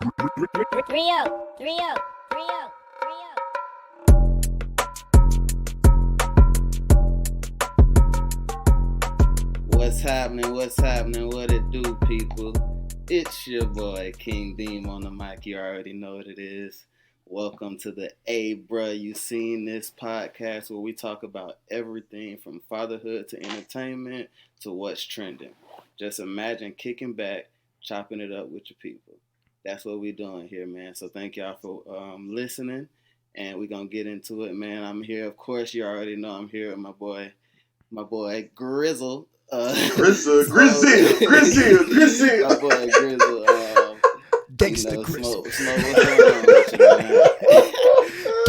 Trio. What's happening? What it do, people? It's your boy, King Deem on the mic. You already know what it is. Welcome to the Bruh, You Seen This podcast where we talk about everything from fatherhood to entertainment to what's trending. Just imagine kicking back, chopping it up with your people. That's what we're doing here, man. So thank y'all for listening, and we're going to get into it, man. I'm here. Of course, you already know I'm here with my boy Grizzle. Grizzle. My boy Grizzle. Gangsta Grizzle. What's going on with you, man?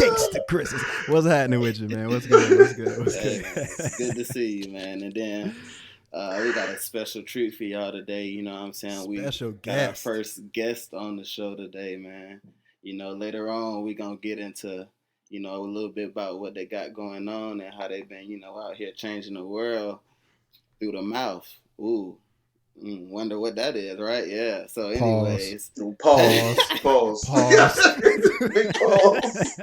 Gangsta Grizzle. What's happening with you, man? What's good? Hey, it's good to see you, man. And then we got a special treat for y'all today. You know what I'm saying? Special We got guest. our first guest on the show today, man. You know, later on we're going to get into, a little bit about what they got going on and how they've been, out here changing the world through the mouth. Ooh. Wonder what that is, right? Yeah. So anyways. Pause. Big pause.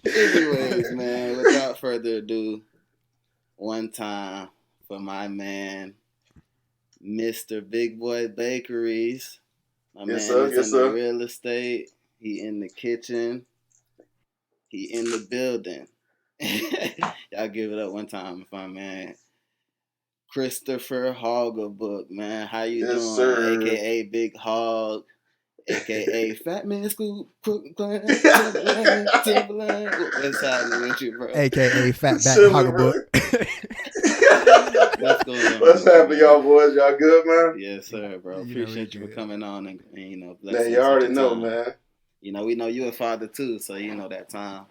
Anyways, man, without further ado, one time for my man, Mr. Big Boy Bakeries. My man is in the real estate. He in the kitchen. He in the building. Y'all give it up one time for my man. Christopher Haugabook, man. How you doing? Sir. AKA Big Hog, AKA Fat Man Scoop, Timberland. What's happening with you, bro? AKA Fat Back Haugabook. What's happening, y'all boys? Y'all good, man? Yes, sir, bro. Appreciate you for coming on and bless man, you already know, man. We know you a father too, so that time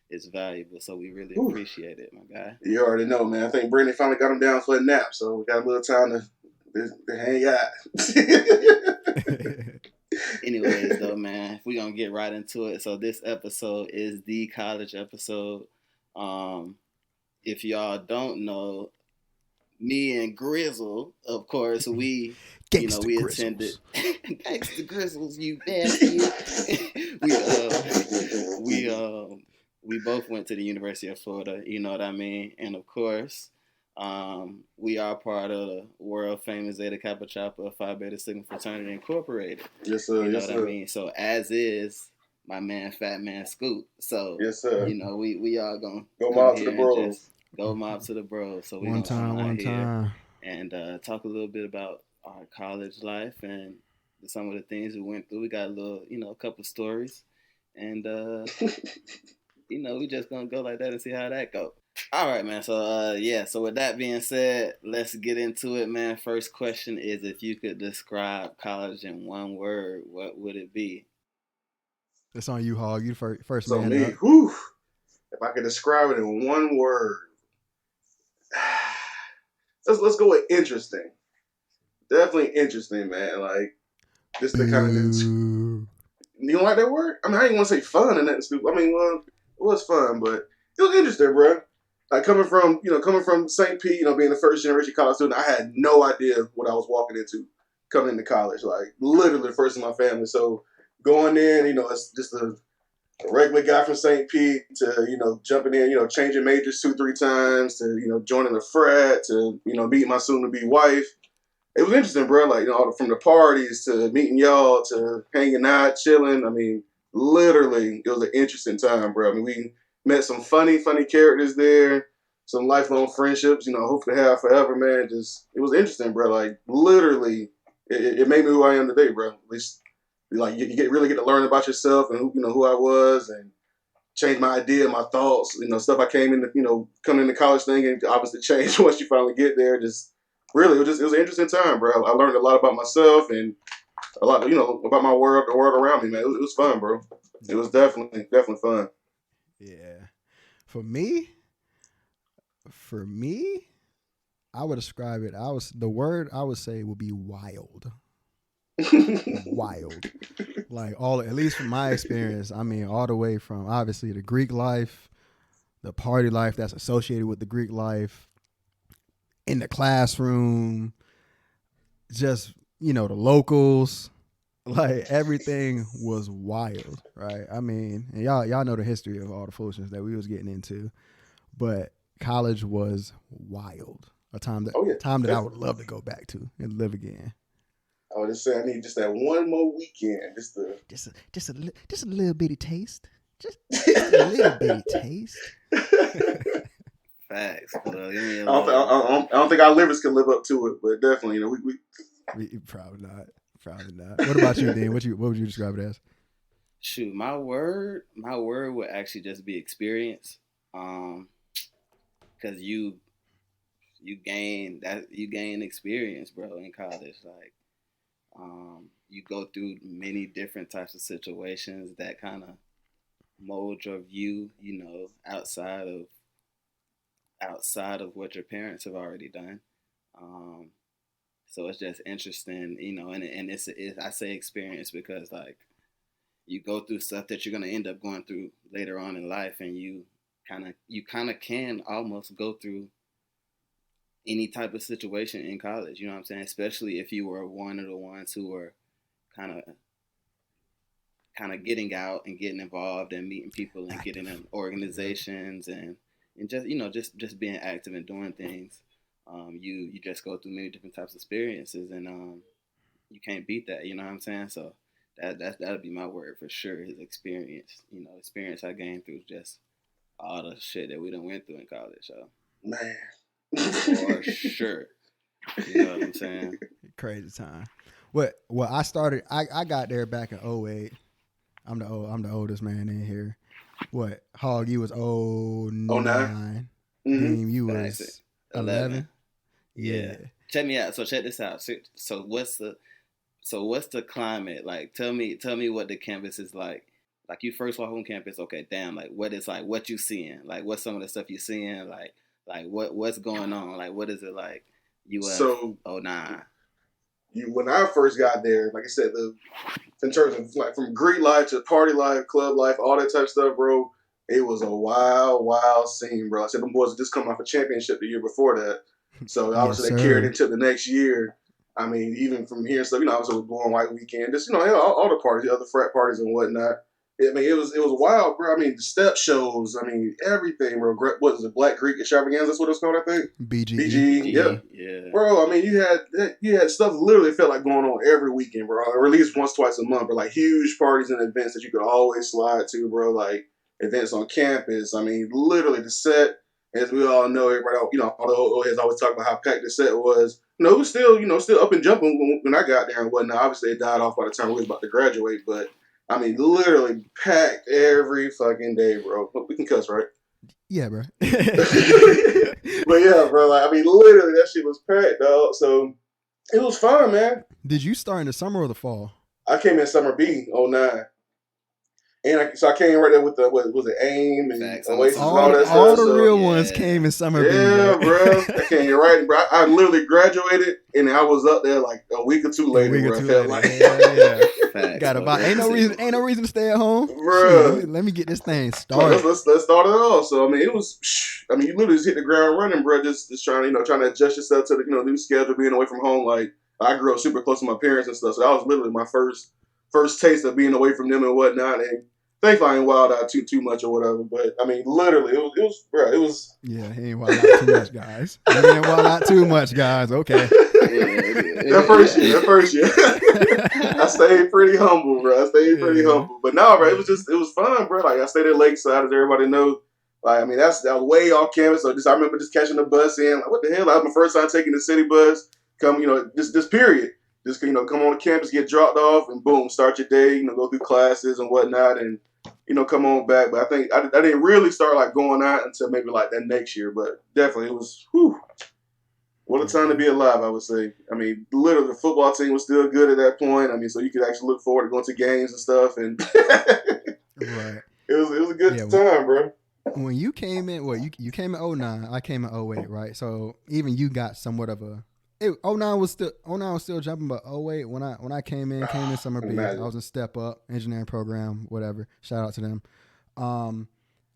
is valuable. So we really appreciate it, my guy. You already know, man. I think Brittany finally got him down for a nap, so we got a little time to hang out. Anyways, though, man, we're going to get right into it. So this episode is the college episode. If y'all don't know, me and Grizzle, of course, we attended Gangsta Grizzles, you nasty. We both went to the University of Florida, you know what I mean? And of course, we are part of the world famous Zeta Kappa Chopper Phi Beta Sigma Fraternity Incorporated. Yes, sir. You know what I mean? So as is my man Fat Man Scoop. So yes, sir. We all gonna go mob to the bros. Go mob to the bros. So we one time and talk a little bit about our college life and some of the things we went through. We got a little, a couple stories, and we just gonna go like that and see how that goes. All right, man. So so with that being said, let's get into it, man. First question is, if you could describe college in one word, what would it be? It's on you, Hog. You first. So man. Me, whew, if I could describe it in one word, let's go with interesting. Definitely interesting, man. Like this the kind of. You don't like that word? I mean, I didn't want to say fun and nothing stupid. I mean, well, it was fun, but it was interesting, bro. Like coming from St. Pete, being the first generation college student, I had no idea what I was walking into coming into college. Like literally the first in my family. So going in, it's just a regular guy from St. Pete to, jumping in, changing majors 2-3 times to, joining the frat to, meeting my soon-to-be wife. It was interesting, bro. Like, from the parties to meeting y'all to hanging out, chilling. I mean, literally, it was an interesting time, bro. I mean, we met some funny characters there, some lifelong friendships, hopefully have forever, man. It was interesting, bro. Like, literally, it made me who I am today, bro. At least, like, you really get to learn about yourself and, who I was and change my idea, my thoughts, stuff I came into, coming into college thinking, obviously change once you finally get there. Really, it was an interesting time, bro. I learned a lot about myself and a lot, about my world, the world around me, man. It was fun, bro. It was definitely fun. Yeah. For me, I would describe it. The word I would say would be wild. Wild. Like at least from my experience, I mean, all the way from obviously the Greek life, the party life that's associated with the Greek life, in the classroom, just, the locals, Like everything was wild, right? I mean, and y'all know the history of all the foolishness that we was getting into, but college was wild. A time Oh yeah, that I would definitely. love to go back to and live again. I was just saying, I need just that one more weekend, just to. Just a little bitty taste. Just a little bitty taste. Facts, bro. Give me a I don't think our livers can live up to it, but definitely, Probably not. Probably not. What about you, Dean? What would you describe it as? shoot. My word would actually just be experience. Because you gain experience, bro, in college. Like, you go through many different types of situations that kind of mold your view, outside of what your parents have already done. Um, so it's just interesting, and I say experience because like you go through stuff that you're gonna end up going through later on in life, and you kind of can almost go through any type of situation in college. You know what I'm saying? Especially if you were one of the ones who were kind of getting out and getting involved and meeting people and getting Active. in organizations and just being active and doing things. You just go through many different types of experiences, and you can't beat that. You know what I'm saying? So that'd be my word for sure. Is experience. Experience I gained through just all the shit that we done went through in college. So man. for sure, you know what I'm saying? Crazy time. Well, I got there back in '08. I'm the oldest man in here. What? Hog, you was Oh 9. 09. Mm-hmm. Deem, you Facts. was 11. 11. Yeah. Yeah. Check me out. So check this out. So what's the climate like? Tell me what the campus is like. Like you first walk on campus, okay, damn, like what it's like, what you seeing, like what's some of the stuff you seeing, like what's going on, like what is it like? UF So 09. when I first got there, like I said, in terms of like from Greek life to party life, club life, all that type of stuff, bro, it was a wild, wild scene, bro. I said them boys had just come off a championship the year before that, so Yes, obviously they carried sir. into the next year. I mean, even from here, so obviously with Blue and White Weekend, just all the parties, the other frat parties and whatnot. I mean, it was wild, bro. I mean, the step shows, I mean, everything, bro. What is it, Black Greek Extravaganza? That's what it's called, I think. BGE. BG, yeah. Yeah. Bro, I mean, you had stuff literally felt like going on every weekend, bro, or at least once, twice a month, bro. Like huge parties and events that you could always slide to, bro. Like events on campus. I mean, literally the set, as we all know, everybody, all the old heads always talk about how packed the set was. It was still up and jumping when I got there and whatnot. Obviously, it died off by the time we was about to graduate, but I mean, literally packed every fucking day, bro. We can cuss, right? Yeah, bro. But yeah, bro. Like, I mean, literally, that shit was packed, dog. So it was fun, man. Did you start in the summer or the fall? I came in summer B, '09. So I came right there with what was it, AIM and Facts. Oasis and All all the, that all stuff. the So real ones yeah. came in summer B, yeah, bro. bro. I came right, bro. I literally graduated and I was up there like a week or two A later, week or bro. I two felt later. like, Yeah. Facts. Got bro. about ain't no reason to stay at home. bro. Shoot, let me get this thing Let's, started. let's start it off. So I mean, you literally just hit the ground running, bro. Just trying to adjust yourself to the new schedule, being away from home. Like I grew up super close to my parents and stuff, so that was literally my first taste of being away from them and whatnot. And thankfully, I ain't wild out too much or whatever. But I mean, literally, it was. Yeah, he ain't wild out too much, guys. He ain't wild out too much, guys. Okay. That first year, I stayed pretty humble, bro. Pretty humble. But no, bro, it was fun, bro. Like I stayed at Lakeside, as everybody knows. Like I mean, that was way off campus. So I remember just catching the bus in. Like, what the hell? That was my first time taking the city bus. Come, this period. Just come on the campus, get dropped off, and boom, start your day. Go through classes and whatnot, and come on back. But I think I didn't really start like going out until maybe like that next year. But definitely, it was. Whew, what a time to be alive, I would say. I mean, literally, the football team was still good at that point. I mean, so you could actually look forward to going to games and stuff. And Right. it was a good time, bro. When you came in, you came in '09, I came in '08, right? So even you got somewhat of a. '09 was still jumping, but '08 when I came in summer B. I was in Step Up engineering program, whatever. Shout out to them.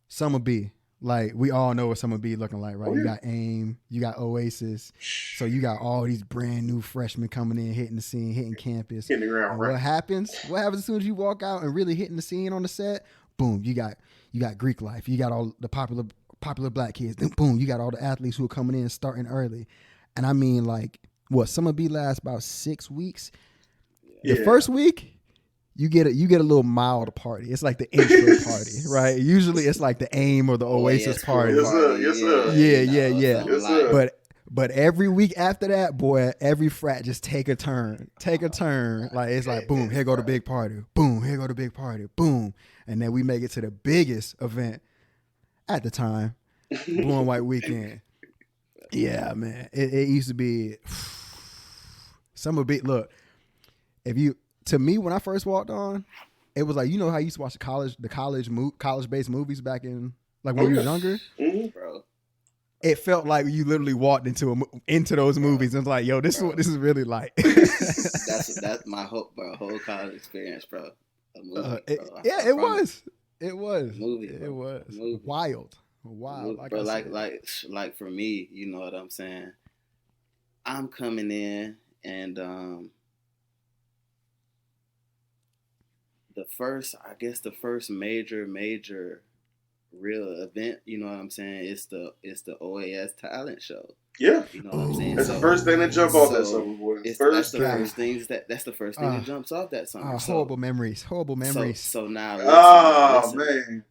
Summer B. Like we all know what Summer B looking like, right? Oh, You yeah. got AIM, you got Oasis, so you got all these brand new freshmen coming in, hitting the scene, hitting campus. Hitting the ground, And right? what happens? What happens as soon as you walk out and really hitting the scene on the set? Boom, you got Greek life, you got all the popular black kids. Then boom, you got all the athletes who are coming in starting early. And I mean, like, what Summer B lasts about 6 weeks. The first week, you get a little mild party. It's like the intro party, right? Usually it's like the AIM or the Oasis party. Yes, sir. Yes, sir. Yeah. Yes, sir. But every week after that, boy, every frat just take a turn. Like it's like boom, here go the big party. Boom, here go the big party. Boom, and then we make it to the biggest event at the time, Blue and White Weekend. Yeah, man, it used to be. Summer B. Look, to me, when I first walked on, it was like, you know how you used to watch the college-based movies back in, like when you was younger? Mm-hmm. Bro. It felt like you literally walked into those movies and was like, yo, this is what this is really like. That's my whole college experience, bro. A movie, bro. It was. Movie, It bro. was. Movie. Wild. Like bro, like for me, you know what I'm saying? I'm coming in and the first major real event, you know what I'm saying? It's the OAS talent show. Yeah. You know what I'm saying? That's the first thing that jump off that summer, boy. That's the First thing. That's the first thing that jumps off that summer. Horrible memories. So now listen, man.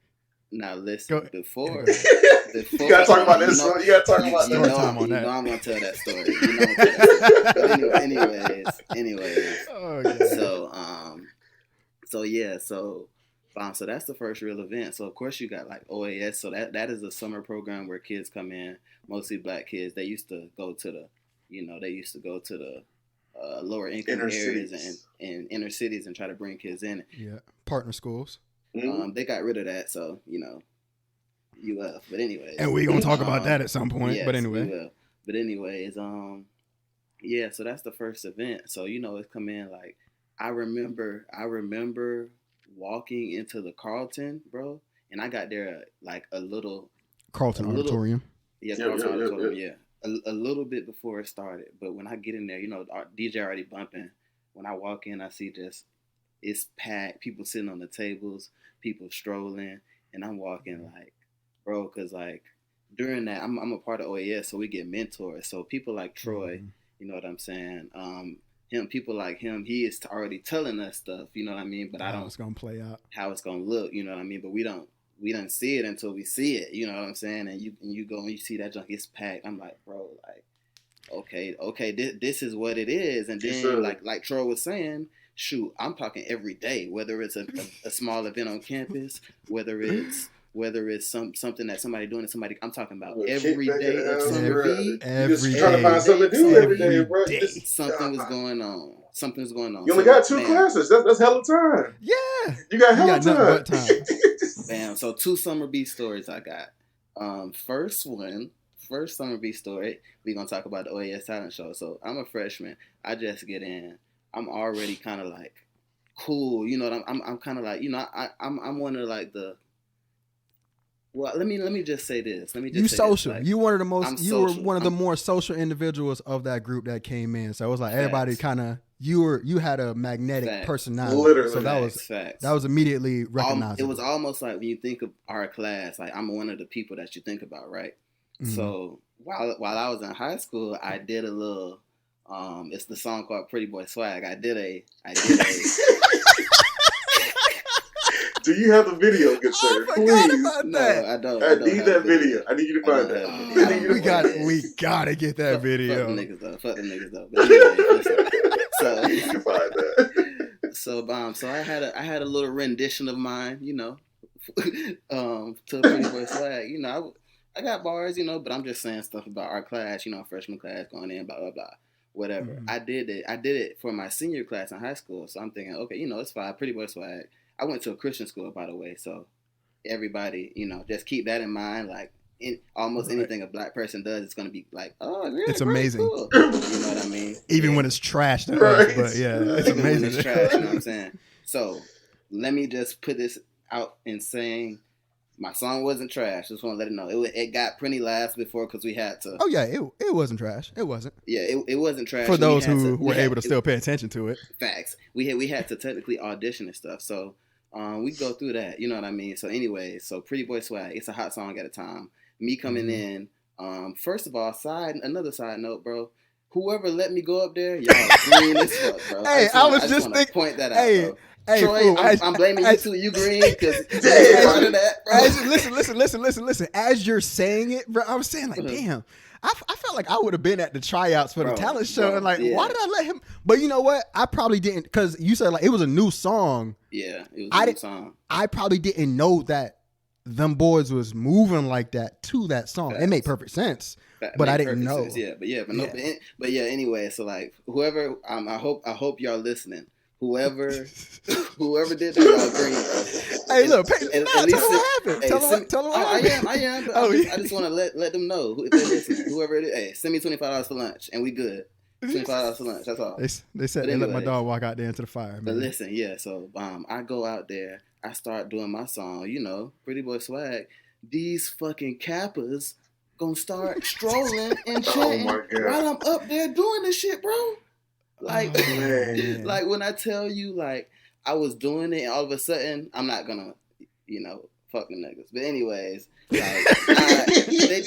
Now listen, before you gotta talk about this. You gotta talk about you that. know I'm gonna tell that story. You know I'm gonna tell that story. But anyways. Oh, yeah. So that's the first real event. So of course you got like OAS. So that is a summer program where kids come in, mostly black kids. They used to go to the lower income areas and inner cities and try to bring kids in. Yeah, partner schools. They got rid of that, so UF. But anyways, and we're gonna talk about that at some point. Yes, but anyway, we will. But anyways, so that's the first event. So it's come in like I remember walking into the Carlton, bro, and I got there like Carlton Auditorium. Carlton Auditorium, yeah. A little bit before it started, but when I get in there, our DJ already bumping. When I walk in, I see it's packed, people sitting on the tables, people strolling, and I'm walking like, bro, because like during that, I'm a part of OAS, so we get mentors. So people like Troy, you know what I'm saying? People like him, he is already telling us stuff, you know what I mean? But I don't how it's gonna play out, how it's gonna look, you know what I mean? But we don't see it until we see it, you know what I'm saying? And you go and you see that junk, it's packed. I'm like, bro, like, okay, this is what it is. And then like Troy was saying, shoot, I'm talking every day, whether it's a small event on campus, whether it's something that somebody doing to somebody. I'm talking about every day of Summer B. Every day. Trying to find something to do every day, bro. Something was going on. Something's going on. You only got 2 classes. That's hella time. Yeah. You got hella time. Bam. So 2 Summer B stories I got. First Summer B story, we're going to talk about the OAS talent show. So I'm a freshman. I just get in. I'm already kind of like cool. You know, I'm kind of like, I'm one of like the, well, let me just say this. You social. Like, you one of the most. You were one of the I'm more social individuals of that group that came in. So it was like facts. everybody kind of you had a magnetic Facts. personality. Literally. So facts. that was immediately recognizable. It was almost like when you think of our class, like I'm one of the people that you think about, right? Mm-hmm. So while I was in high school, I did a little. It's the song called "Pretty Boy Swag." I did a. Do you have the video, good sir? Please. No, I don't. I need that video. I need you to find that. We gotta get that video. Fuck the niggas though. But anyway, so you can find that. So I had a little rendition of mine, to Pretty Boy Swag. I got bars, but I'm just saying stuff about our class, freshman class going in, blah blah blah, whatever. Mm-hmm. I did it for my senior class in high school. So I'm thinking, okay, it's fine. Pretty Boy Swag. I went to a Christian school, by the way, so everybody, just keep that in mind. Like, almost anything a black person does, it's going to be like, oh, really? It's amazing. Cool. You know what I mean? Even when it's trash to us, but yeah, it's Even amazing. When it's trash, you know what I'm saying? So, let me just put this out in saying, My song wasn't trash. Just want to let it know. It got plenty laughs before because we had to. Oh yeah, it wasn't trash. It wasn't. Yeah, it wasn't trash. For those who were able to still pay attention to it. Facts. We had to technically audition and stuff. So we go through that. You know what I mean? So anyway, so Pretty Boy Swag. It's a hot song at a time. Me coming in. First of all, another side note, bro. Whoever let me go up there, y'all green as fuck, bro. Hey, I was just thinking. Point that out, bro. Hey, Troy, fool, I'm blaming you too. You green because part of that, bro. Listen. As you're saying it, bro, I was saying like, damn. I felt like I would have been at the tryouts for the talent show, and like, why did I let him? But you know what? I probably didn't, because you said like it was a new song. Yeah, it was a new song. I probably didn't know that them boys was moving like that to that song. Facts. It made perfect sense, but I didn't know. Sense. But anyway, so like whoever, I hope y'all listening. Whoever did that, y'all green. Hey, look, tell them what happened. Tell them what happened. I am. I just want to let them know if they're listening. Whoever it is, hey, send me $25 for lunch, and we good. $25 for lunch. That's all. They said they let my dog walk out there into the fire. Man. But listen, yeah. So I go out there. I start doing my song. You know, Pretty Boy Swag. These fucking Kappas gonna start strolling and chanting while I'm up there doing this shit, bro. Like, like when I tell you, like, I was doing it, and all of a sudden, I'm not gonna, fuck them niggas. But anyways, like, they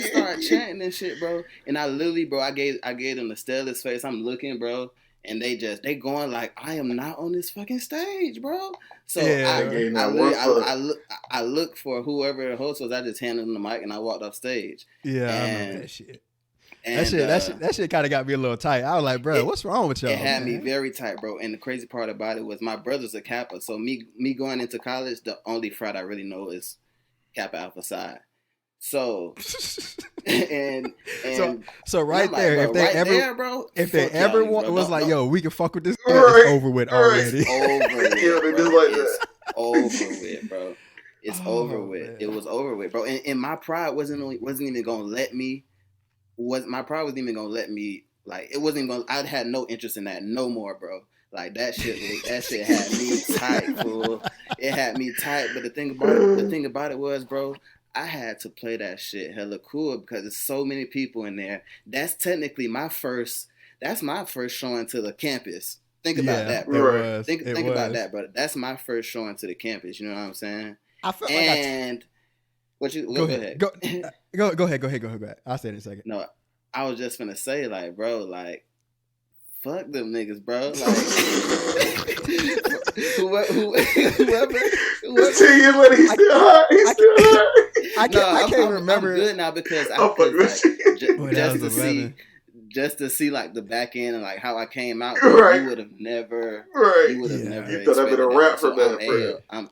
start chanting and shit, bro. And I literally, bro, I gave them the sterilest face. I'm looking, bro, and they going like, I am not on this fucking stage, bro. So I look for whoever the host was. I just handed them the mic and I walked off stage. Yeah, I remember that shit. And that shit kind of got me a little tight. I was like, bro, what's wrong with y'all? It had me very tight, bro. And the crazy part about it was my brother's a Kappa. So me going into college, the only frat I really know is Kappa Alpha Psi. So so right there, like, bro, if they ever was like, yo, we can fuck with this, right, it's over with already. It's over with, it's over with, bro. It's over with. Man. It was over with, bro. And my pride wasn't even gonna let me. My pride wasn't even gonna let me, like, it wasn't gonna. I had no interest in that no more, bro. Like that shit had me tight, fool. It had me tight. But the thing about it was, bro, I had to play that shit hella cool because there's so many people in there. That's technically my first showing to the campus. Think about that, bro. Think about that, bro. That's my first showing to the campus. You know what I'm saying? I felt go ahead. Go ahead. I'll say it in a second. No, I was just gonna say, like, bro, like, fuck them niggas, bro. Like, whoever. See you, but he's still hot. He's still hot. I can't remember. I'm good now because just to see like the back end and like how I came out, right. You would have never, never. You thought I'd been a rap from that. I'm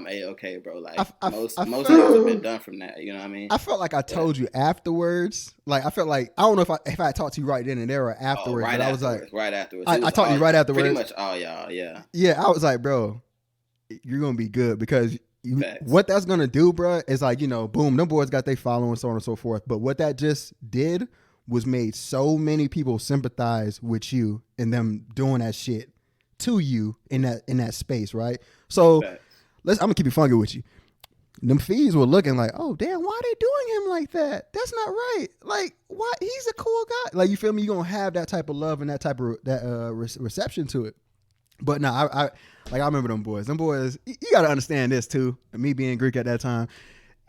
A-okay, bro. Like most things have been done from that. You know what I mean? I felt like I told you afterwards. Like I felt like I don't know if I talked to you right then and there or afterwards. But I was like right afterwards. I talked to you right afterwards. Pretty much all y'all. Yeah. Yeah, I was like, bro, you're gonna be good because. What that's gonna do, bro, is like, boom, them boys got their following, so on and so forth. But what that just did was made so many people sympathize with you and them doing that shit to you in that space, right? So I'm gonna keep it funky with you. Them fees were looking like, oh damn, why are they doing him like that? That's not right. Like, why? He's a cool guy. Like, you feel me? You're gonna have that type of love and that type of reception to it. But no, I remember them boys. Them boys, you gotta understand this too. Me being Greek at that time,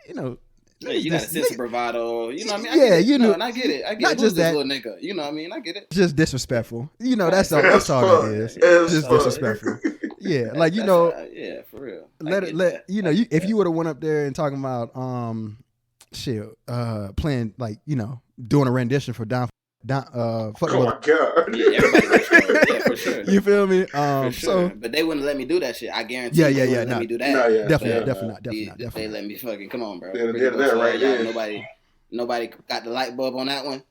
Yeah, you got a sense of bravado. You know what I mean? And I get it. I get not it. Just that little nigga. You know what I mean? I get it. Just disrespectful. That's all it is. Just disrespectful. Yeah, like yeah, for real. If you would have went up there and talking about playing like doing a rendition for Don. Oh my god! Yeah, everybody was yeah, for sure. You feel me? For sure. But they wouldn't let me do that shit. I guarantee. Yeah. Let me do that. Definitely. They let me fucking come on, bro. Right. Nobody got the light bulb on that one.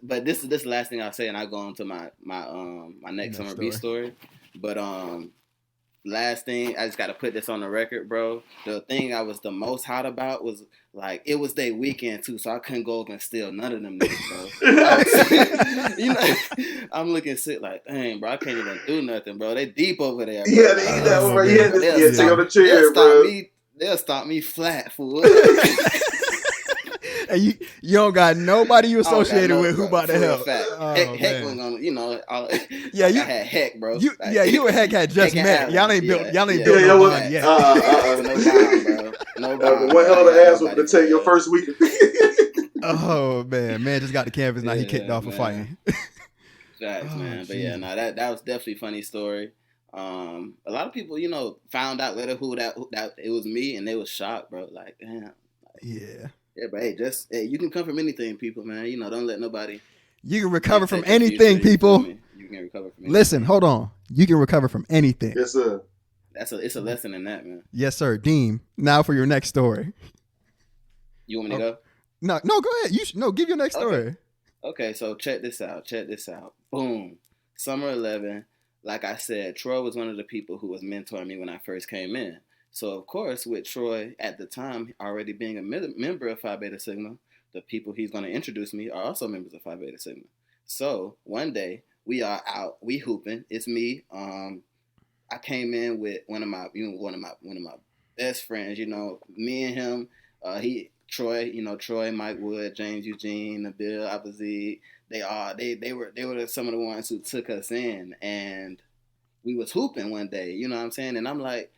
But this is the last thing I'll say, and I'll go on to my next Summer Beat story. But last thing, I just got to put this on the record, bro. The thing I was the most hot about was like it was their weekend too, so I couldn't go over and steal none of them niggas, bro. You know, I'm looking sick like, dang, bro, I can't even do nothing, bro. They deep over there, bro. Yeah, they eat that one, bro. Yeah, take on the chair, bro. They'll stop me flat, fool. And you don't got nobody you associated with who about to help. Heck was gonna, you know. Yeah, you I had Heck, bro. You and Heck had just met. Y'all ain't built. Y'all ain't built no bond yet. No bond, bro. No bond. One hell of an ass to take your first week. Oh man, just got the canvas. Now he kicked off for fighting. Facts, man. But yeah, no, that was definitely a funny story. A lot of people, you know, found out later who that it was me, and they was shocked, bro. Like, damn. Yeah. Yeah, but hey, you can come from anything, people, man. You know, don't let nobody. You can recover from anything, people. You can recover from anything. Listen, hold on. You can recover from anything. Yes, sir. It's a lesson in that, man. Yes, sir. Deem. Now for your next story. You want me to go? No, go ahead. Give your next story. Okay, so check this out. Boom. Summer 11. Like I said, Troy was one of the people who was mentoring me when I first came in. So, of course, with Troy at the time already being a member of Phi Beta Sigma, the people he's going to introduce me are also members of Phi Beta Sigma. So, one day, we are out, we hooping. It's me. I came in with one of my best friends, you know, me and him. Troy, Mike Wood, James Eugene, Nabil Abazid. They were some of the ones who took us in, and we was hooping one day, you know what I'm saying? And I'm like,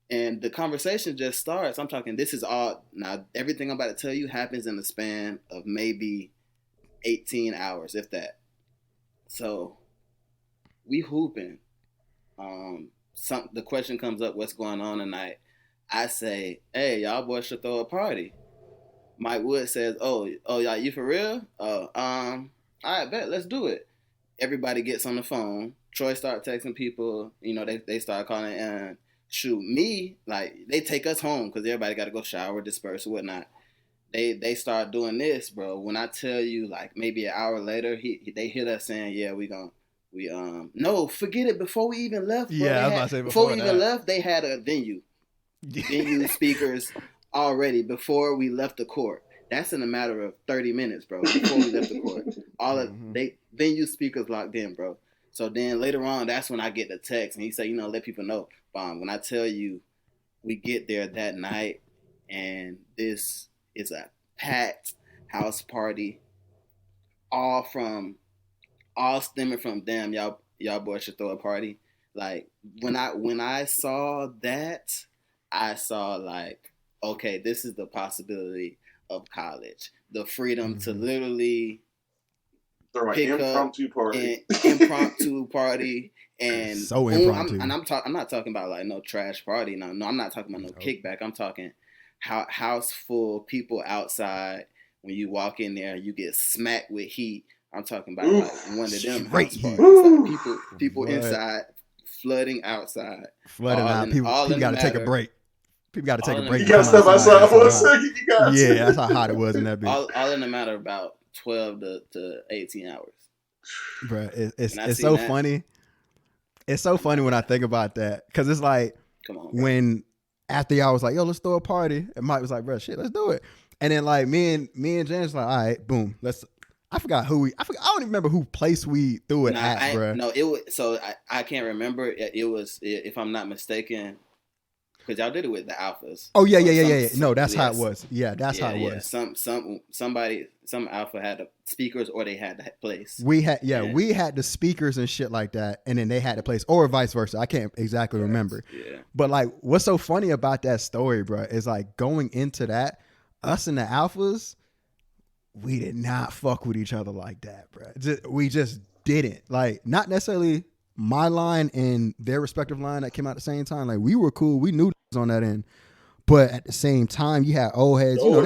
and the conversation just starts. I'm talking, this is all, now everything I'm about to tell you happens in the span of maybe 18 hours, if that. So, we hooping. The question comes up, what's going on tonight? I say, hey, y'all boys should throw a party. Mike Wood says, oh, y'all, you for real? All right, bet, let's do it. Everybody gets on the phone. Troy start texting people, you know, they start calling, and shoot, me, like, they take us home because everybody got to go shower, disperse, or whatnot. They start doing this, bro. When I tell you, like, maybe an hour later, they hit us saying, yeah, no, forget it. Before we even left, bro, yeah, I was about to say before we even left, they had a venue speakers already before we left the court. That's in a matter of 30 minutes, bro. Before we left the court, all of venue speakers locked in, bro. So then later on, that's when I get the text, and he said, you know, let people know. When I tell you, we get there that night, and this is a packed house party, all stemming from them. Y'all boys should throw a party. Like when I saw that, I saw like, okay, this is the possibility of college, the freedom to literally throw an impromptu party. And so impromptu. I'm not talking about like no trash party. No, I'm not talking about no kickback. I'm talking house full, people outside. When you walk in there, you get smacked with heat. I'm talking about like one of them house parties. Like people inside, flooding outside. Flooding out. People got to take a break. People got to take a break. You got to step outside for a second. Yeah, that's how hot it was in that bitch. All in a matter of about 12 to 18 hours. Bro, it's so funny. It's so funny when I think about that, because it's like, come on, when after y'all was like, yo, let's throw a party, and Mike was like, bro, shit, let's do it. And then like me and James like, all right, boom, I don't even remember who place we threw it at, bro. No, it was, so I can't remember. It was, if I'm not mistaken, because y'all did it with the alphas. Oh yeah. No, that's how it was. Yeah, that's how it was. Some alpha had the speakers, or they had the place. We had the speakers and shit like that, and then they had the place, or vice versa. I can't exactly remember. Yeah. But like, what's so funny about that story, bro, is like going into that, us and the alphas, we did not fuck with each other like that, bro. We just didn't. Like, not necessarily my line and their respective line that came out at the same time. Like, we were cool. We knew on that end. But at the same time, you had old heads. You know,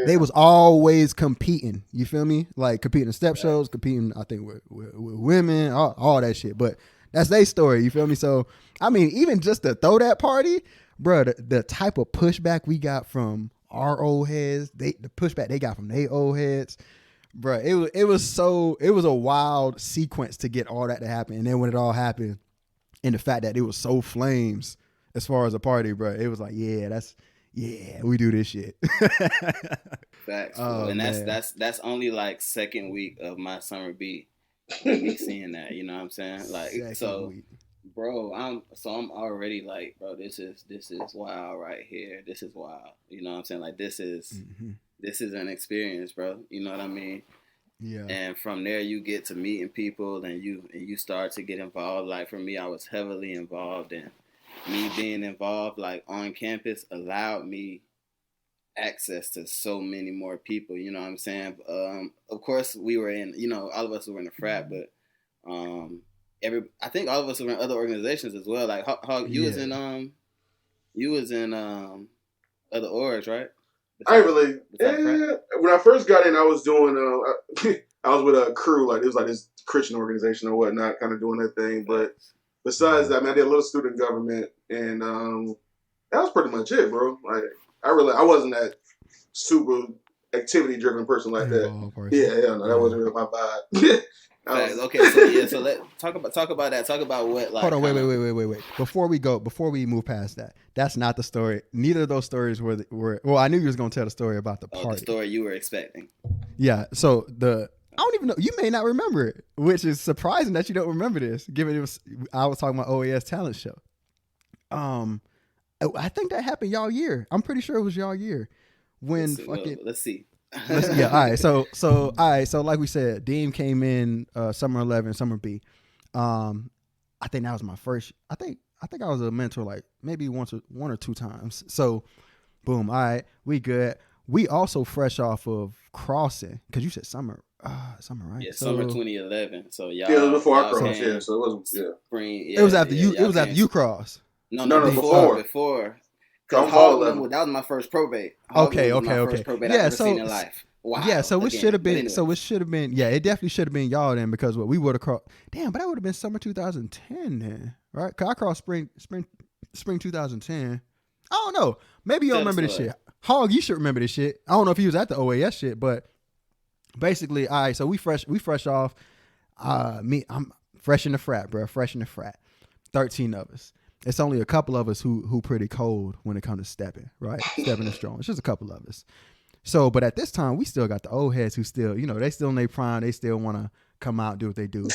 they was always competing. You feel me? Like competing in step shows, competing, I think, with women, all that shit. But that's their story. You feel me? So, I mean, even just to throw that party, bro, the type of pushback we got from our old heads, the pushback they got from their old heads, bro, it was a wild sequence to get all that to happen. And then when it all happened, And the fact that it was so flames as far as a party, bro, it was like, we do this shit. Facts, Oh, and man. that's only like second week of my summer beat. Me seeing that, you know what I'm saying? Like, Second so, week. bro, I'm already like, bro, this is wild right here. This is wild. You know what I'm saying? Like, this is an experience, bro. You know what I mean? Yeah. And from there, you get to meeting people, and you start to get involved. Like, for me, I was heavily involved, and me being involved, like, on campus allowed me access to so many more people. You know what I'm saying? Of course, we were in, all of us were in the frat, but I think all of us were in other organizations as well. Like, you was in other orgs, right? I ain't really. When I first got in, I was doing. I was with a crew, like it was like this Christian organization or whatnot, kind of doing that thing. But besides that, man, I did a little student government, and that was pretty much it, bro. Like I wasn't that super activity driven person like that. No, that wasn't really my vibe. Okay, so let's talk about that. Talk about what, like. Hold on, wait. Before we move past that, that's not the story. Neither of those stories were. Well, I knew you was gonna tell the story about the party. The story you were expecting. Yeah. So I don't even know. You may not remember it, which is surprising that you don't remember this, given I was talking about OAS talent show. I think that happened y'all year. I'm pretty sure it was y'all year when let's see. Yeah. All right. So like we said, Deem came in summer 11, summer B. I think that was my first. I think I was a mentor like maybe one or two times. So, boom. All right, we good. We also fresh off of crossing because you said summer, right? Yeah, summer 2011. So y'all. Yeah, it was before I crossed. Yeah, so it wasn't. Yeah, spring. Yeah, it was after you. It was after you crossed. No, before. Because that was my first probate. Okay. First probate I've ever seen in life. Wow. Yeah, so it should have been. So it should have been. Yeah, it definitely should have been y'all then because we would have crossed. Damn, but that would have been summer 2010 then, right? Cause I crossed spring 2010. I don't know. Maybe you don't remember this shit. Hog, you should remember this shit. I don't know if he was at the OAS shit, but basically, all right. So we fresh off. I'm fresh in the frat, bro. Fresh in the frat. 13 of us. It's only a couple of us who pretty cold when it comes to stepping, right? Stepping is strong. It's just a couple of us. So, but at this time, we still got the old heads who still, they still in their prime. They still want to come out, do what they do.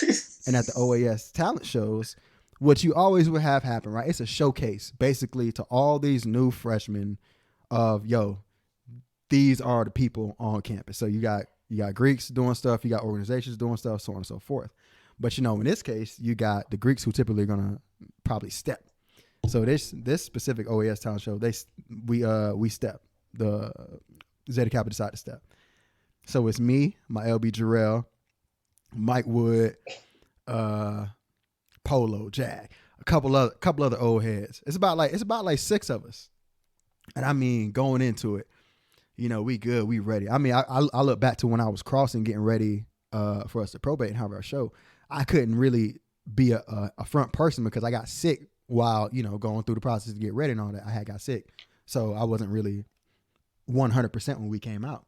And at the OAS talent shows, what you always would have happen, right? It's a showcase, basically, to all these new freshmen of, these are the people on campus. So you got Greeks doing stuff, you got organizations doing stuff, so on and so forth. But, in this case, you got the Greeks who typically are going to probably step. So this specific OAS talent show, we step. The Zeta Kappa decided to step. So it's me, my LB Jarrell, Mike Wood, Polo, Jack, a couple other old heads. It's about like 6 of us. And I mean, going into it, we good, we ready. I mean, I look back to when I was crossing, getting ready for us to probate and have our show. I couldn't really be a front person because I got sick while, going through the process to get ready and all that. I got sick. So I wasn't really 100% when we came out.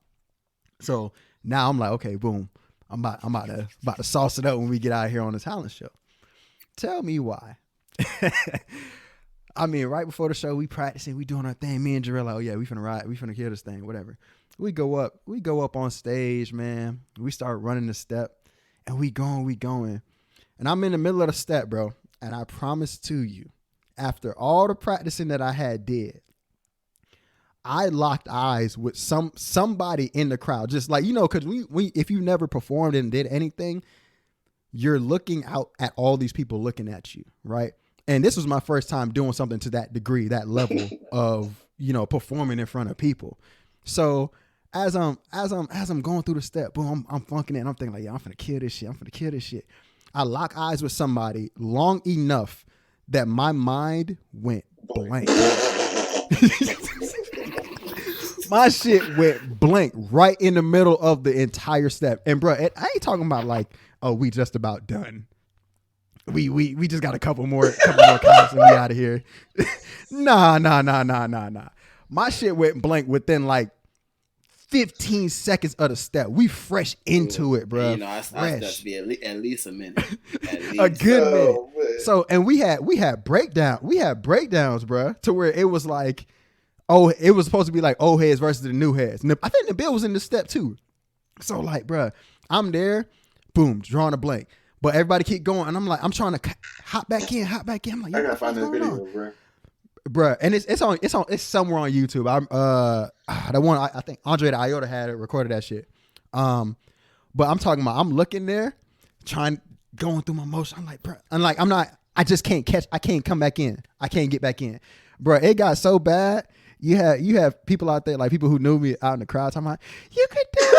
So now I'm like, okay, boom. I'm about to sauce it up when we get out here on the talent show. Tell me why. I mean, right before the show, we practicing, we doing our thing. Me and Jarrell, like, oh yeah, we finna ride, we finna kill this thing, whatever. We go up on stage, man. We start running the step, and we going. And I'm in the middle of the step, bro. And I promise to you, after all the practicing that I had did, I locked eyes with somebody in the crowd. Just like, because we if you never performed and did anything, you're looking out at all these people looking at you, right? And this was my first time doing something to that degree, that level of, performing in front of people. So as I'm going through the step, boom, I'm funking it. And I'm thinking like, yeah, I'm finna kill this shit. I lock eyes with somebody long enough that my mind went blank. My shit went blank right in the middle of the entire step. And bro, I ain't talking about like, oh, we just about done. We just got a couple more counts and we out of here. Nah. My shit went blank within like 15 seconds of the step. We fresh into it, bro. You know, I start to be at least a minute. At least. A good minute. Man. So, and we had breakdowns, bro, to where it was like, it was supposed to be like old heads versus the new heads. And I think the bill was in the step too. So like, bro, I'm there, boom, drawing a blank. But everybody keep going, and I'm like, I'm trying to hop back in. I'm like, I gotta find that video, bro. Bruh, and it's somewhere on YouTube. The one I think Andre the Iota had it, recorded that shit. But I'm talking about, I'm looking there, going through my motion. I'm like, bruh, I just can't I can't come back in. I can't get back in. Bruh, it got so bad. You have people out there, like people who knew me out in the crowd, talking about, you could do it.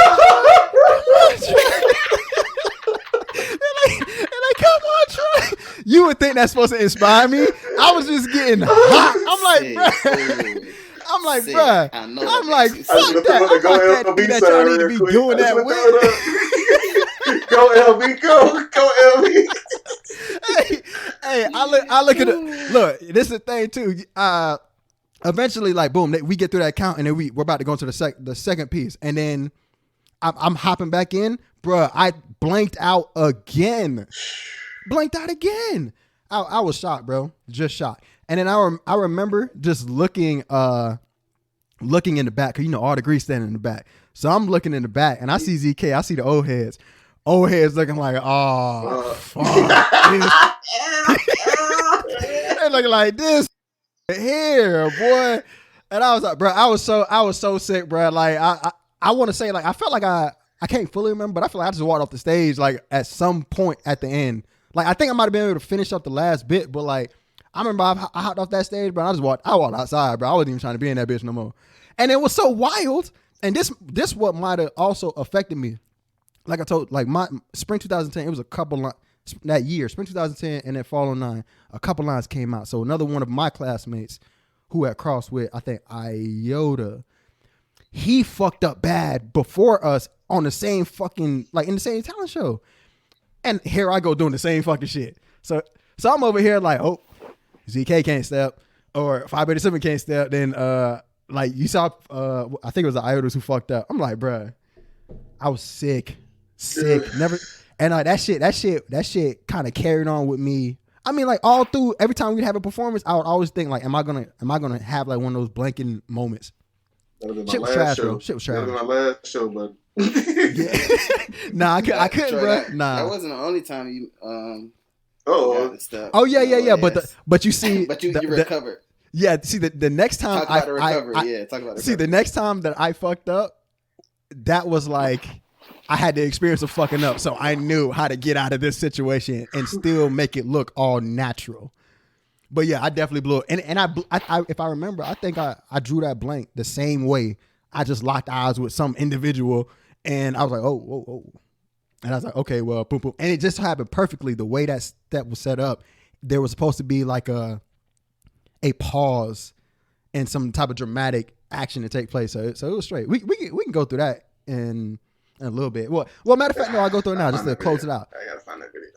They're like, come on, Troy. You would think that's supposed to inspire me. I was just getting hot. I'm like, bruh. I'm like, bruh. I'm like, fuck that. I'm not that dude that y'all need to be doing that with. Go LB, go LB. Hey, I look at it. Look, this is the thing too. Eventually, like, boom, we get through that count, and then we're about to go into the second piece, and then I'm hopping back in, bruh. I blanked out again. I was shocked, bro. Just shocked. And then I remember just looking in the back, cause you know all the grease standing in the back. So I'm looking in the back, and I see ZK. I see the old heads. Old heads looking like, oh, fuck. They looking like this here, boy. And I was like, bro, I was so sick, bro. Like I want to say, like, I felt like I can't fully remember, but I feel like I just walked off the stage like at some point at the end. Like, I think I might have been able to finish up the last bit, but like, I remember I hopped off that stage, bro. I walked outside, bro. I wasn't even trying to be in that bitch no more. And it was so wild. And this what might have also affected me. Like I told, like my spring 2010, it was a couple that year, spring 2010 and then fall 09, a couple lines came out. So another one of my classmates who had crossed with, I think, Iota, he fucked up bad before us on the same fucking, like in the same talent show. And here I go doing the same fucking shit. So I'm over here like, oh, ZK can't step, or 587 can't step. Then like you saw, I think it was the Iotas who fucked up. I'm like, bruh, I was sick, never. And that shit kind of carried on with me. I mean, like all through, every time we'd have a performance, I would always think like, am I gonna have like one of those blanking moments? Shit was trash, bro. Shit was trash. That was my last show, bud. Yeah. Nah, I couldn't, bro. Nah, that wasn't the only time you Oh yeah. Yes. But you see, but you recovered. Yeah. See the next time talk about the recovery. Talk about the recovery. See, the next time that I fucked up, that was like I had the experience of fucking up, so I knew how to get out of this situation and still make it look all natural. But yeah, I definitely blew it. And I if I remember, I think I drew that blank the same way. I just locked eyes with some individual, and I was like, oh. And I was like, okay, well, boom, boom. And it just happened perfectly. The way that step was set up, there was supposed to be like a pause and some type of dramatic action to take place. So it was straight. We can go through that in a little bit. Well, matter of fact, no, I'll go through it now just to close it out. I gotta find that video.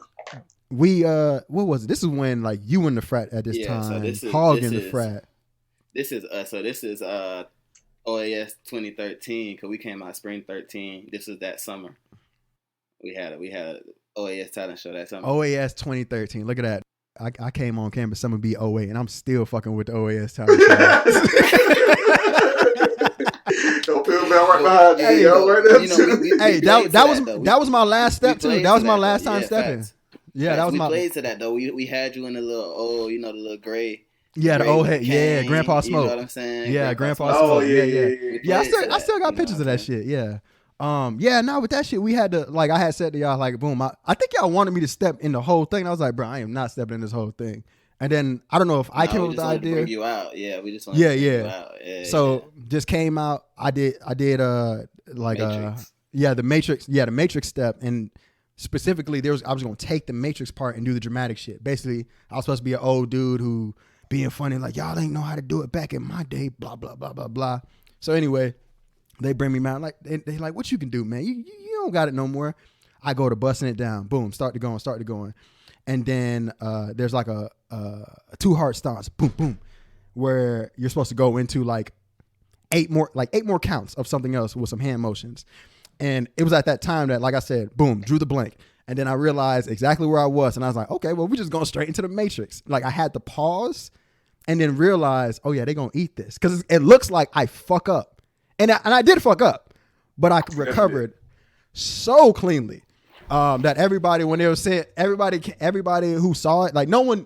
We what was it? This is when like you in the frat at this time. So this is Hog in the frat. This is OAS 2013 because we came out spring 13. This is that summer. We had a OAS talent show that summer. OAS 2013. Look at that. I came on campus summer B08 and I'm still fucking with the OAS talent show. Don't feel bad right behind you. Y'all right there too. Hey, that was my last step too. That was my last time stepping. Facts. Yeah, that was my. We played to that though. We had you in the little the little gray. Yeah, the old head. Yeah, Grandpa Smoke. You know what I'm saying? Yeah, Grandpa Smoke. Oh yeah. Yeah, I still got pictures of that shit. Yeah. No, with that shit, we had to, like, I had said to y'all, like, boom, I think y'all wanted me to step in the whole thing. And I was like, bro, I am not stepping in this whole thing. And then, I don't know if I came up with the idea. Bring you out. Yeah, we just wanted to bring you out. Yeah, so, just came out. I did, like, Matrix. The Matrix step. And specifically, I was going to take the Matrix part and do the dramatic shit. Basically, I was supposed to be an old dude who being funny, like, y'all ain't know how to do it back in my day, blah, blah, blah, blah, blah. So, anyway, they bring me out, like they like, what you can do, man? You don't got it no more. I go to busting it down. Boom, start to going. And then there's like a 2 heart stance, boom, boom, where you're supposed to go into like 8 more counts of something else with some hand motions. And it was at that time that, like I said, boom, drew the blank. And then I realized exactly where I was. And I was like, okay, well, we just going straight into the Matrix. Like I had to pause and then realize, oh yeah, they're going to eat this. Because it looks like I fuck up. And I did fuck up. But I recovered so cleanly that everybody, when they were saying, everybody who saw it, like no one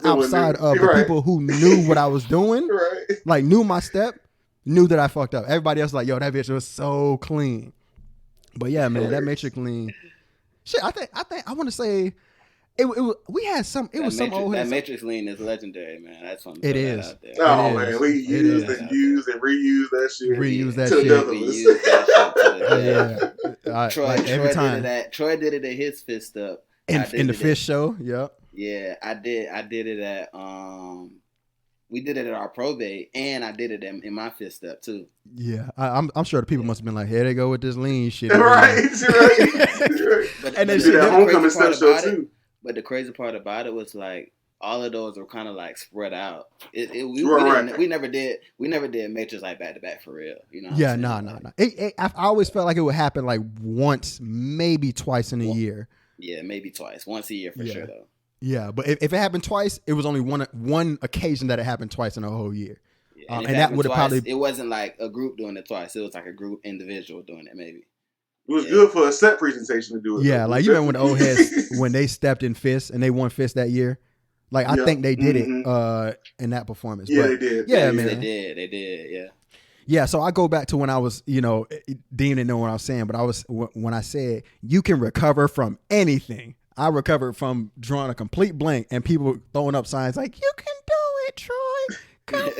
outside of the people who knew what I was doing, like knew my step, knew that I fucked up. Everybody else was like, yo, that bitch was so clean. But yeah, man, that Matrix lean. Shit, I think I want to say it we had some. It was some old. That Matrix lean is legendary, man. That's one. It is. Oh man, we used and reused that shit. Reuse that shit. Yeah. Every time. Troy did it at his fist up. In the fish show. Yep. Yeah, I did it at we did it at our probate, and I did it in my fist up too. Yeah, I'm sure the people must have been like, here they go with this lean shit. Right. But and then that homecoming step show too. But the crazy part about it was like all of those were kind of like spread out. We never did Matrix like back to back for real. You know? Yeah, no. I always felt like it would happen like once, maybe twice in a year. Yeah, maybe twice. Once a year for sure though. Yeah, but if it happened twice, it was only one occasion that it happened twice in a whole year. Yeah, and that would have probably. It wasn't like a group doing it twice. It was like a group individual doing it maybe. It was good for a set presentation to do it. Yeah, like you remember when the old heads when they stepped in Fist and they won Fist that year. Like I think they did it in that performance. Yeah, but, they did. Yeah, man. They did. Yeah. Yeah, so I go back to when I was, Dean didn't know what I was saying, but when I said you can recover from anything. I recovered from drawing a complete blank and people throwing up signs like, you can do it, Troy. Come on.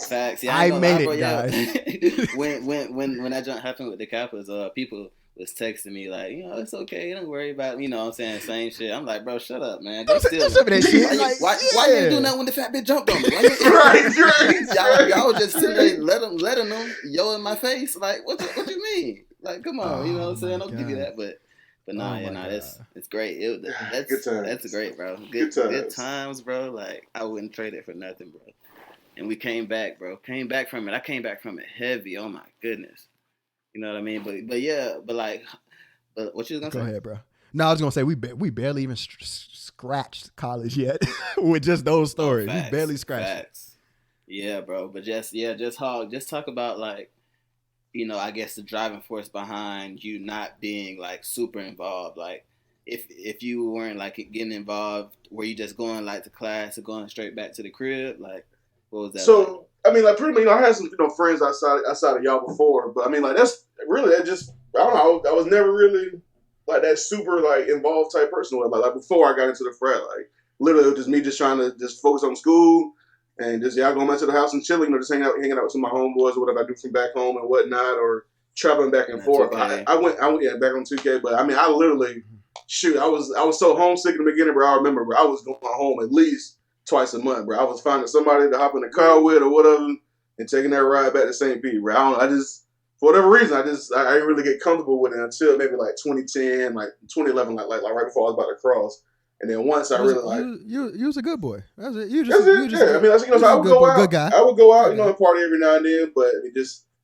Facts. Yeah, I made it, guys. guys. when that jump happened with the Kappas, people was texting me like, it's okay, don't worry about it. You know what I'm saying? Same shit. I'm like, bro, shut up, man. Why you ain't do nothing when the fat bitch jumped on me? Right. Y'all was just sitting there letting them yo in my face. Like, what you mean? Like, come on, you know what I'm saying? I'll give you that, but it's great. That's great, bro. Good times, bro. Like I wouldn't trade it for nothing, bro. And we came back, bro. Came back from it. I came back from it heavy. Oh my goodness. You know what I mean? But what you was gonna say? Go ahead, bro. No, I was gonna say we barely even scratched college yet with just those stories. We barely scratched. Facts. Yeah, bro. But just talk about like. I guess the driving force behind you not being like super involved. Like if you weren't like getting involved, were you just going like to class or going straight back to the crib? Like what was that? So like? I mean, like pretty much, I had some friends outside of y'all before, but I mean, like that's really I don't know. I was never really like that super like involved type person. Like before I got into the frat, like literally it was just me just trying to just focus on school. And just going back to the house and chilling, just hanging out with some of my homeboys or whatever I do from back home and whatnot, or traveling back and forth. I went back on 2K, but I mean, I literally, I was so homesick in the beginning, bro. I remember, bro, I was going home at least twice a month, bro. I was finding somebody to hop in the car with or whatever and taking that ride back to St. Pete, bro. I just, for whatever reason, I didn't really get comfortable with it until maybe like 2010, like 2011, like right before I was about to cross. And then once I really like you was a good boy. That's it. Yeah, I mean, so I would go out. Good guy. I would go out, and party every now and then. But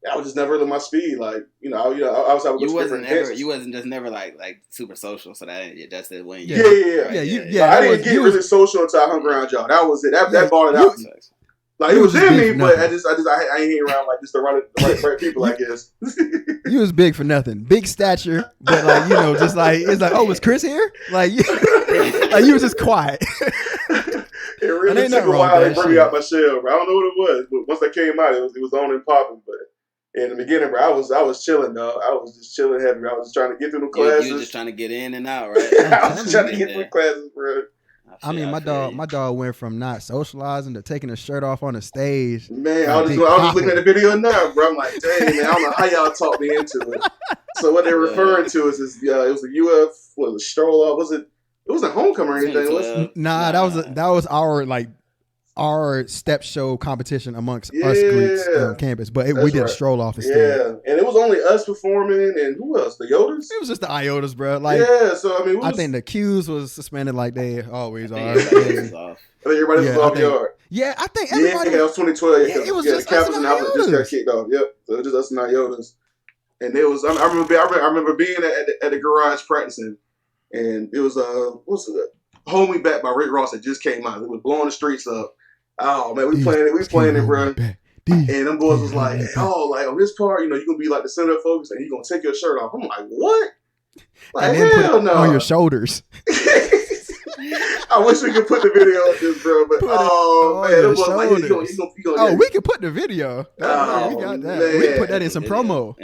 I was just never really my speed. Like I was. You wasn't just never like super social. So that's the when. Yeah. I didn't get really social until I hung around y'all. That was it. That brought it out. Like it was in me, but I ain't hanging around like just the right people. I guess. You was big for nothing, big stature, but like just like it's like, oh, was Chris here? Like you was just quiet. It really took a while to bring me out my shell, bro. I don't know what it was, but once I came out, it was on and popping. But in the beginning, bro, I was chilling, dog. I was just chilling heavy. I was just trying to get through the classes. You were just trying to get in and out, right? I was just trying to get through the classes, bro. I mean, my dog went from not socializing to taking his shirt off on the stage. Man, I was just looking at the video now, bro. I'm like, dang, man, I don't know how y'all talked me into it. So what they're referring to is it was a UF, was a stroll off? Was it? It wasn't homecoming or anything, was it? Nah, that was our step show competition amongst us Greeks on campus, but we did a stroll off instead. Yeah, and it was only us performing, and who else? The Yodas? It was just the Iotas, bro. Like, yeah, so I mean, I think the Qs was suspended like they always are. I think everybody was off yard. Yeah, I think Yeah, everybody. that was 2012. Yeah, It was the just us Capitals and and Haugabook just got Iotas. kicked off. Yep, so it was just us and Iotas. And there was, I remember being at the garage practicing, and it was what's it? Hold Me Back by Rick Ross that just came out. It was blowing the streets up. Oh man, we playing it, bro. And them boys was like, oh, like on this part, you gonna be like the center of focus, and you gonna take your shirt off. I'm like, what? Like, and then put it no. on your shoulders. I wish we could put the video of this, bro. But man, them boys like, you gonna we can put the video. We got that. Man. We can put that in some promo.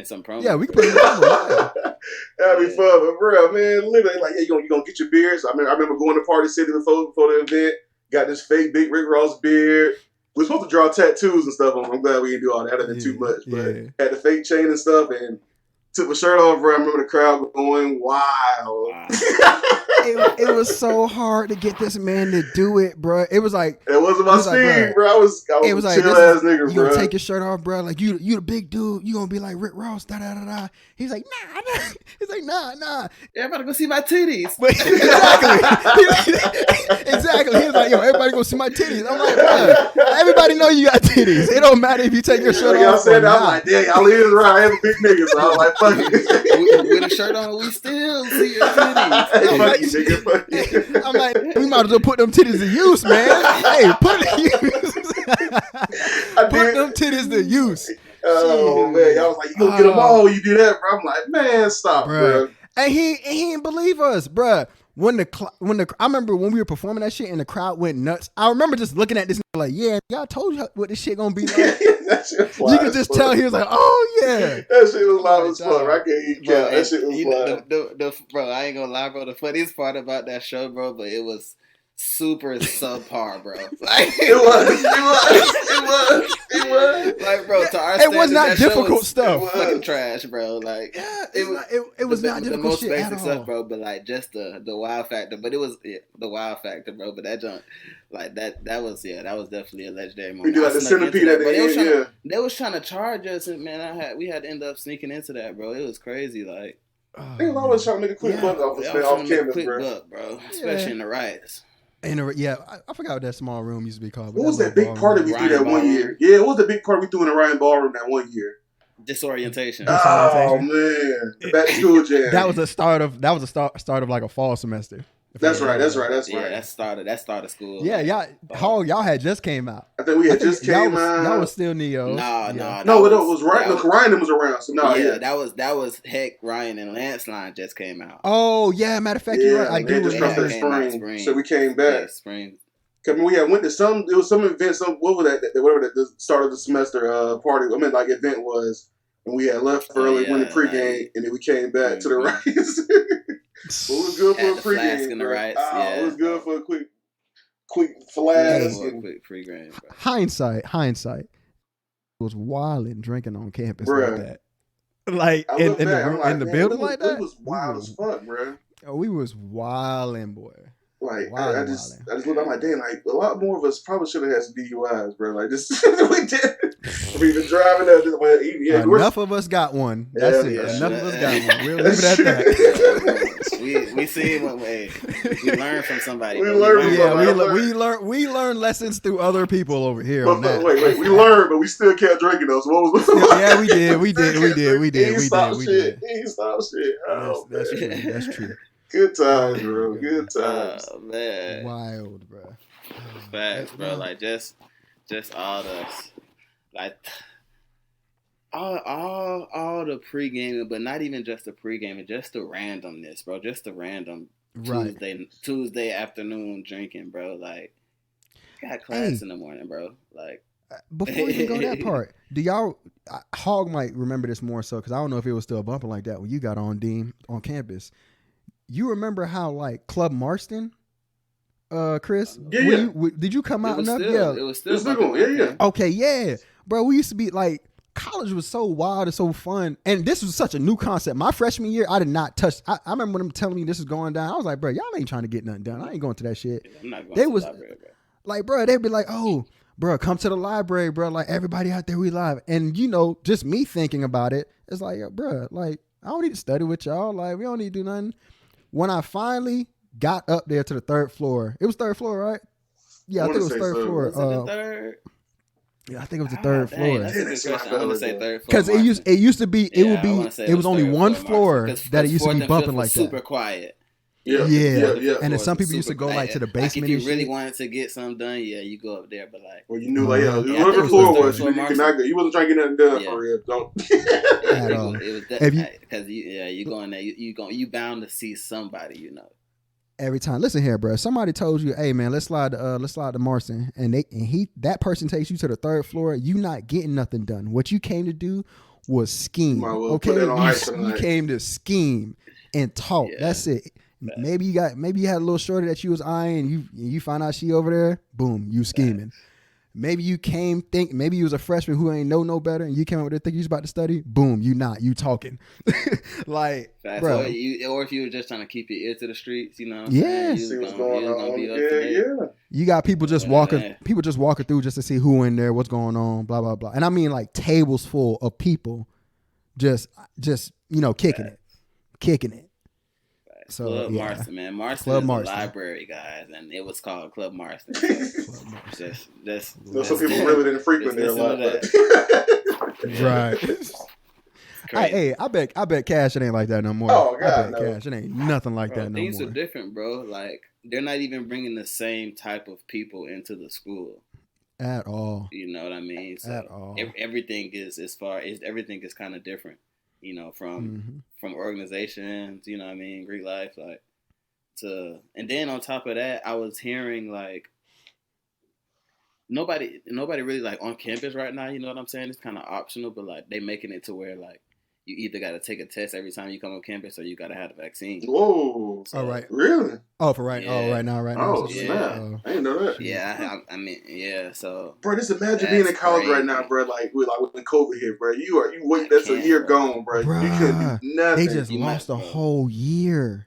Yeah, we can put it in promo. Yeah. That'd be fun, but bro, man, literally, like, yeah, you gonna get your beards. I remember going to Party City before the event. Got this fake big Rick Ross beard. We're supposed to draw tattoos and stuff on. I'm glad we didn't do all that. That'd been too much. But had the fake chain and stuff, and took my shirt off, bro. I remember the crowd going wild. Wow. It was so hard to get this man to do it, bro. It was like it wasn't my speed, bro. I was a chill ass nigga, you bro. Gonna take your shirt off, bro. Like you the big dude. You gonna be like Rick Ross, da da da da. He's like, nah. He's like, nah. Everybody go see my titties. But exactly. He was like, yo, everybody go see my titties. I'm like, bro, everybody know you got titties. It don't matter if you take your shirt off. I said that. I'm like, damn, y'all leave it around. I have a big nigga, so I was like, fuck it. With a shirt on, we still see your titties. I'm like, we might as well put them titties to use, man. Hey, put it to use. Put them titties to use. Oh man, y'all was like, you gonna get them all when you do that, bro. I'm like, man, stop, bro. And he didn't believe us, bro. When I remember when we were performing that shit and the crowd went nuts. I remember just looking at this like, yeah, y'all told you what this shit gonna be like. You could just tell he was like, oh yeah, that shit was loud as fuck. I can't even count. That shit was loud. Bro, I ain't gonna lie, bro. The funniest part about that show, bro, but it was super subpar, bro. Like, it was. Like, bro, to our standards, it was not difficult stuff. It was fucking trash, bro. Like, yeah, it was not difficult. The most shit basic at all. stuff, bro. But like, just the wow factor. But it was the wow factor, bro. But that junk, like that was definitely a legendary moment. We do like the centipede at the end. They was trying to charge us, and man, we had to end up sneaking into that, bro. It was crazy, like. They was always trying to make a quick buck off campus, bro. Especially in the riots. I forgot what that small room used to be called. What was that big party we threw that one year? Yeah, what was the big party we threw in the Ryan Ballroom that one year? Disorientation. Oh man, the back to school jam. That was the start of like a fall semester. That's right. Yeah, that started school. Yeah, y'all had just came out. I think we had just came out. Y'all was still Neos. No, it was Ryan. Ryan was around. So that was heck. Ryan and Lance line just came out. Oh yeah, matter of fact, you're right. I do remember spring. So we came back. Yeah, spring. Cause we had went to some. It was some event. What was that? Whatever the start of the semester party. I mean, like event was, and we had left early, went to pregame, and then we came back to the Rice. It was good for a pregame. It was good for a quick flask. Quick pregame. Hindsight was wilding drinking on campus like that. Like in the building like that. It was wild as fuck, bro. Oh, we was wilding, boy. Like I just look. I'm like, damn. Like a lot more of us probably should have had some DUIs, bro. Like this, we did. I mean, driving up. Enough of us got one. That's it. Enough of us got one. We'll leave it at that. We see what way we learn from somebody. We learn lessons through other people over here. Wait. We learned, but we still kept drinking those. What was? Yeah, we did. We did. He ain't stopped shit. Oh, that's true. Good times, bro. Good times. Oh man, wild, bro. Facts, bro. Like just all the like all the pre-gaming, but not even just the pre-gaming, just the randomness, bro. Just the random Tuesday afternoon drinking, bro. Like got class in the morning, bro. Like before you go that part, do y'all Hog might remember this more so because I don't know if it was still bumping like that when you got on Dean on campus. You remember how like Club Marston, Chris? Yeah. Did you come out enough? It was still going. Yeah. Okay, yeah, bro. We used to be like college was so wild and so fun, and this was such a new concept. My freshman year, I did not touch. I remember them telling me this is going down. I was like, bro, y'all ain't trying to get nothing done. I ain't going to that shit. I'm not going to the library, bro. Like, bro, they'd be like, oh, bro, come to the library, bro. Like everybody out there, we live, and just me thinking about it, it's like, bro, like I don't need to study with y'all. Like we don't need to do nothing. When I finally got up there to the third floor, it was third floor, right? Yeah, I think it was say third so. floor. Was it the third? Yeah, I think it was the third Dang, floor. that's a good question. I want to say third floor. Because it used to be Yeah, I wanna say it was only third one floor, floor Marcy, that it used to fourth be and bumping fifth was like super that. Yeah. Yeah. Yeah. And then some people used to go like to the basement Like if you and really shit. wanted to get something done, yeah, you go up there. But like, Well, you knew, like, Uh-huh. Yeah, I whatever think floor it it was was, third you floor could not go. You wasn't trying to get nothing done Yeah. for real. Don't. At all. it was If you- because you go in there, you bound to see somebody, you know. Every time, listen here, bro. Somebody told you, "Hey, man, let's slide to Marston," and that person takes you to the third floor. You not getting nothing done. What you came to do was scheme. Might well Okay, put that on ice you tonight. came to scheme and talk. Yeah. That's it. Maybe you had a little shorty that you was eyeing. You find out she over there. Boom, you scheming. Maybe you maybe you was a freshman who ain't know no better, and you came up with a thing you was about to study. Boom, you talking. Like, Facts. bro. Or if you were just trying to keep your ear to the streets, you know. What I'm Yeah. saying? See what's You going was gonna be on. up to date. Yeah. You got people just Yeah. walking through just to see who in there, what's going on, blah blah blah. And I mean like tables full of people, just kicking it. So Club yeah. Marston, man. Marston Club is Marston. a library, guys, and it was called Club Marston. Just Some people really didn't frequent there a listen lot. to But Right. crazy. I bet Cash it ain't like that no more. Oh, God, I bet no. Cash it ain't nothing like Bro, that no things more. are different, bro. Like they're not even bringing the same type of people into the school. At all. You know what I mean? So At all. everything is everything is kind of different. You know, from organizations. You know what I mean? Greek life, like and then on top of that, I was hearing like nobody really like on campus right now. You know what I'm saying? It's kind of optional, but like they making it to where like you either got to take a test every time you come on campus or you got to have the vaccine. Whoa. So, All right. Really? Oh, for right. Yeah. Oh, right now. Oh, Yeah. snap. I didn't know that. Yeah, I mean, yeah. So, Bro, just imagine being in That's college right crazy. now, bro. Like when COVID hit, bro. You wait. That's a can't, year bro. gone, bro. Bruh, You couldn't do nothing. They just You lost might, a bro. whole year.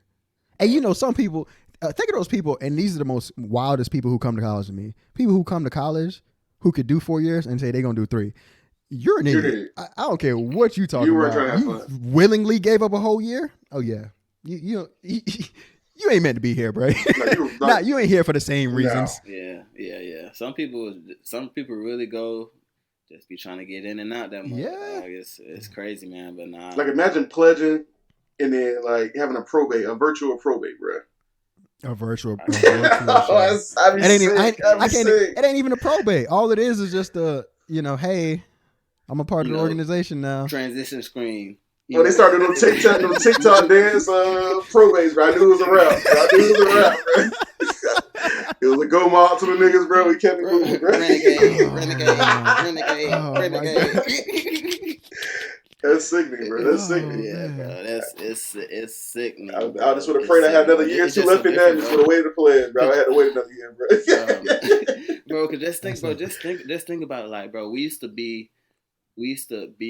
And you know, some people think of those people, and these are the most wildest people who come to college to me. People who come to college who could do 4 years and say they're gonna do 3. You're an idiot. I don't care what you talking You weren't about. trying to You have fun. willingly gave up a whole year? Oh yeah. You ain't meant to be here, bro. Nah, you ain't here for the same reasons. yeah. Some people really go just be trying to get in and out that much. Yeah. Like, it's crazy, man. But nah. Like imagine pledging and then like having a virtual probate, bro. A virtual. Oh, show. I'd be It ain't even, sick. I can't. It ain't even a probate. All it is just hey, I'm a part of the organization now. Transition screen. When they started on TikTok dance probates, bro, I knew it was a rap. Bro. It was a go mob to the niggas, bro. We kept it moving, bro. Renegade. That's sickening, bro. That's sickening. Yeah, bro. It's sickening. I just would have prayed I had another year or two left in that and just would have waited to play it, bro. I had to wait another year, bro. Bro, cause just think about it, like, bro, we used to be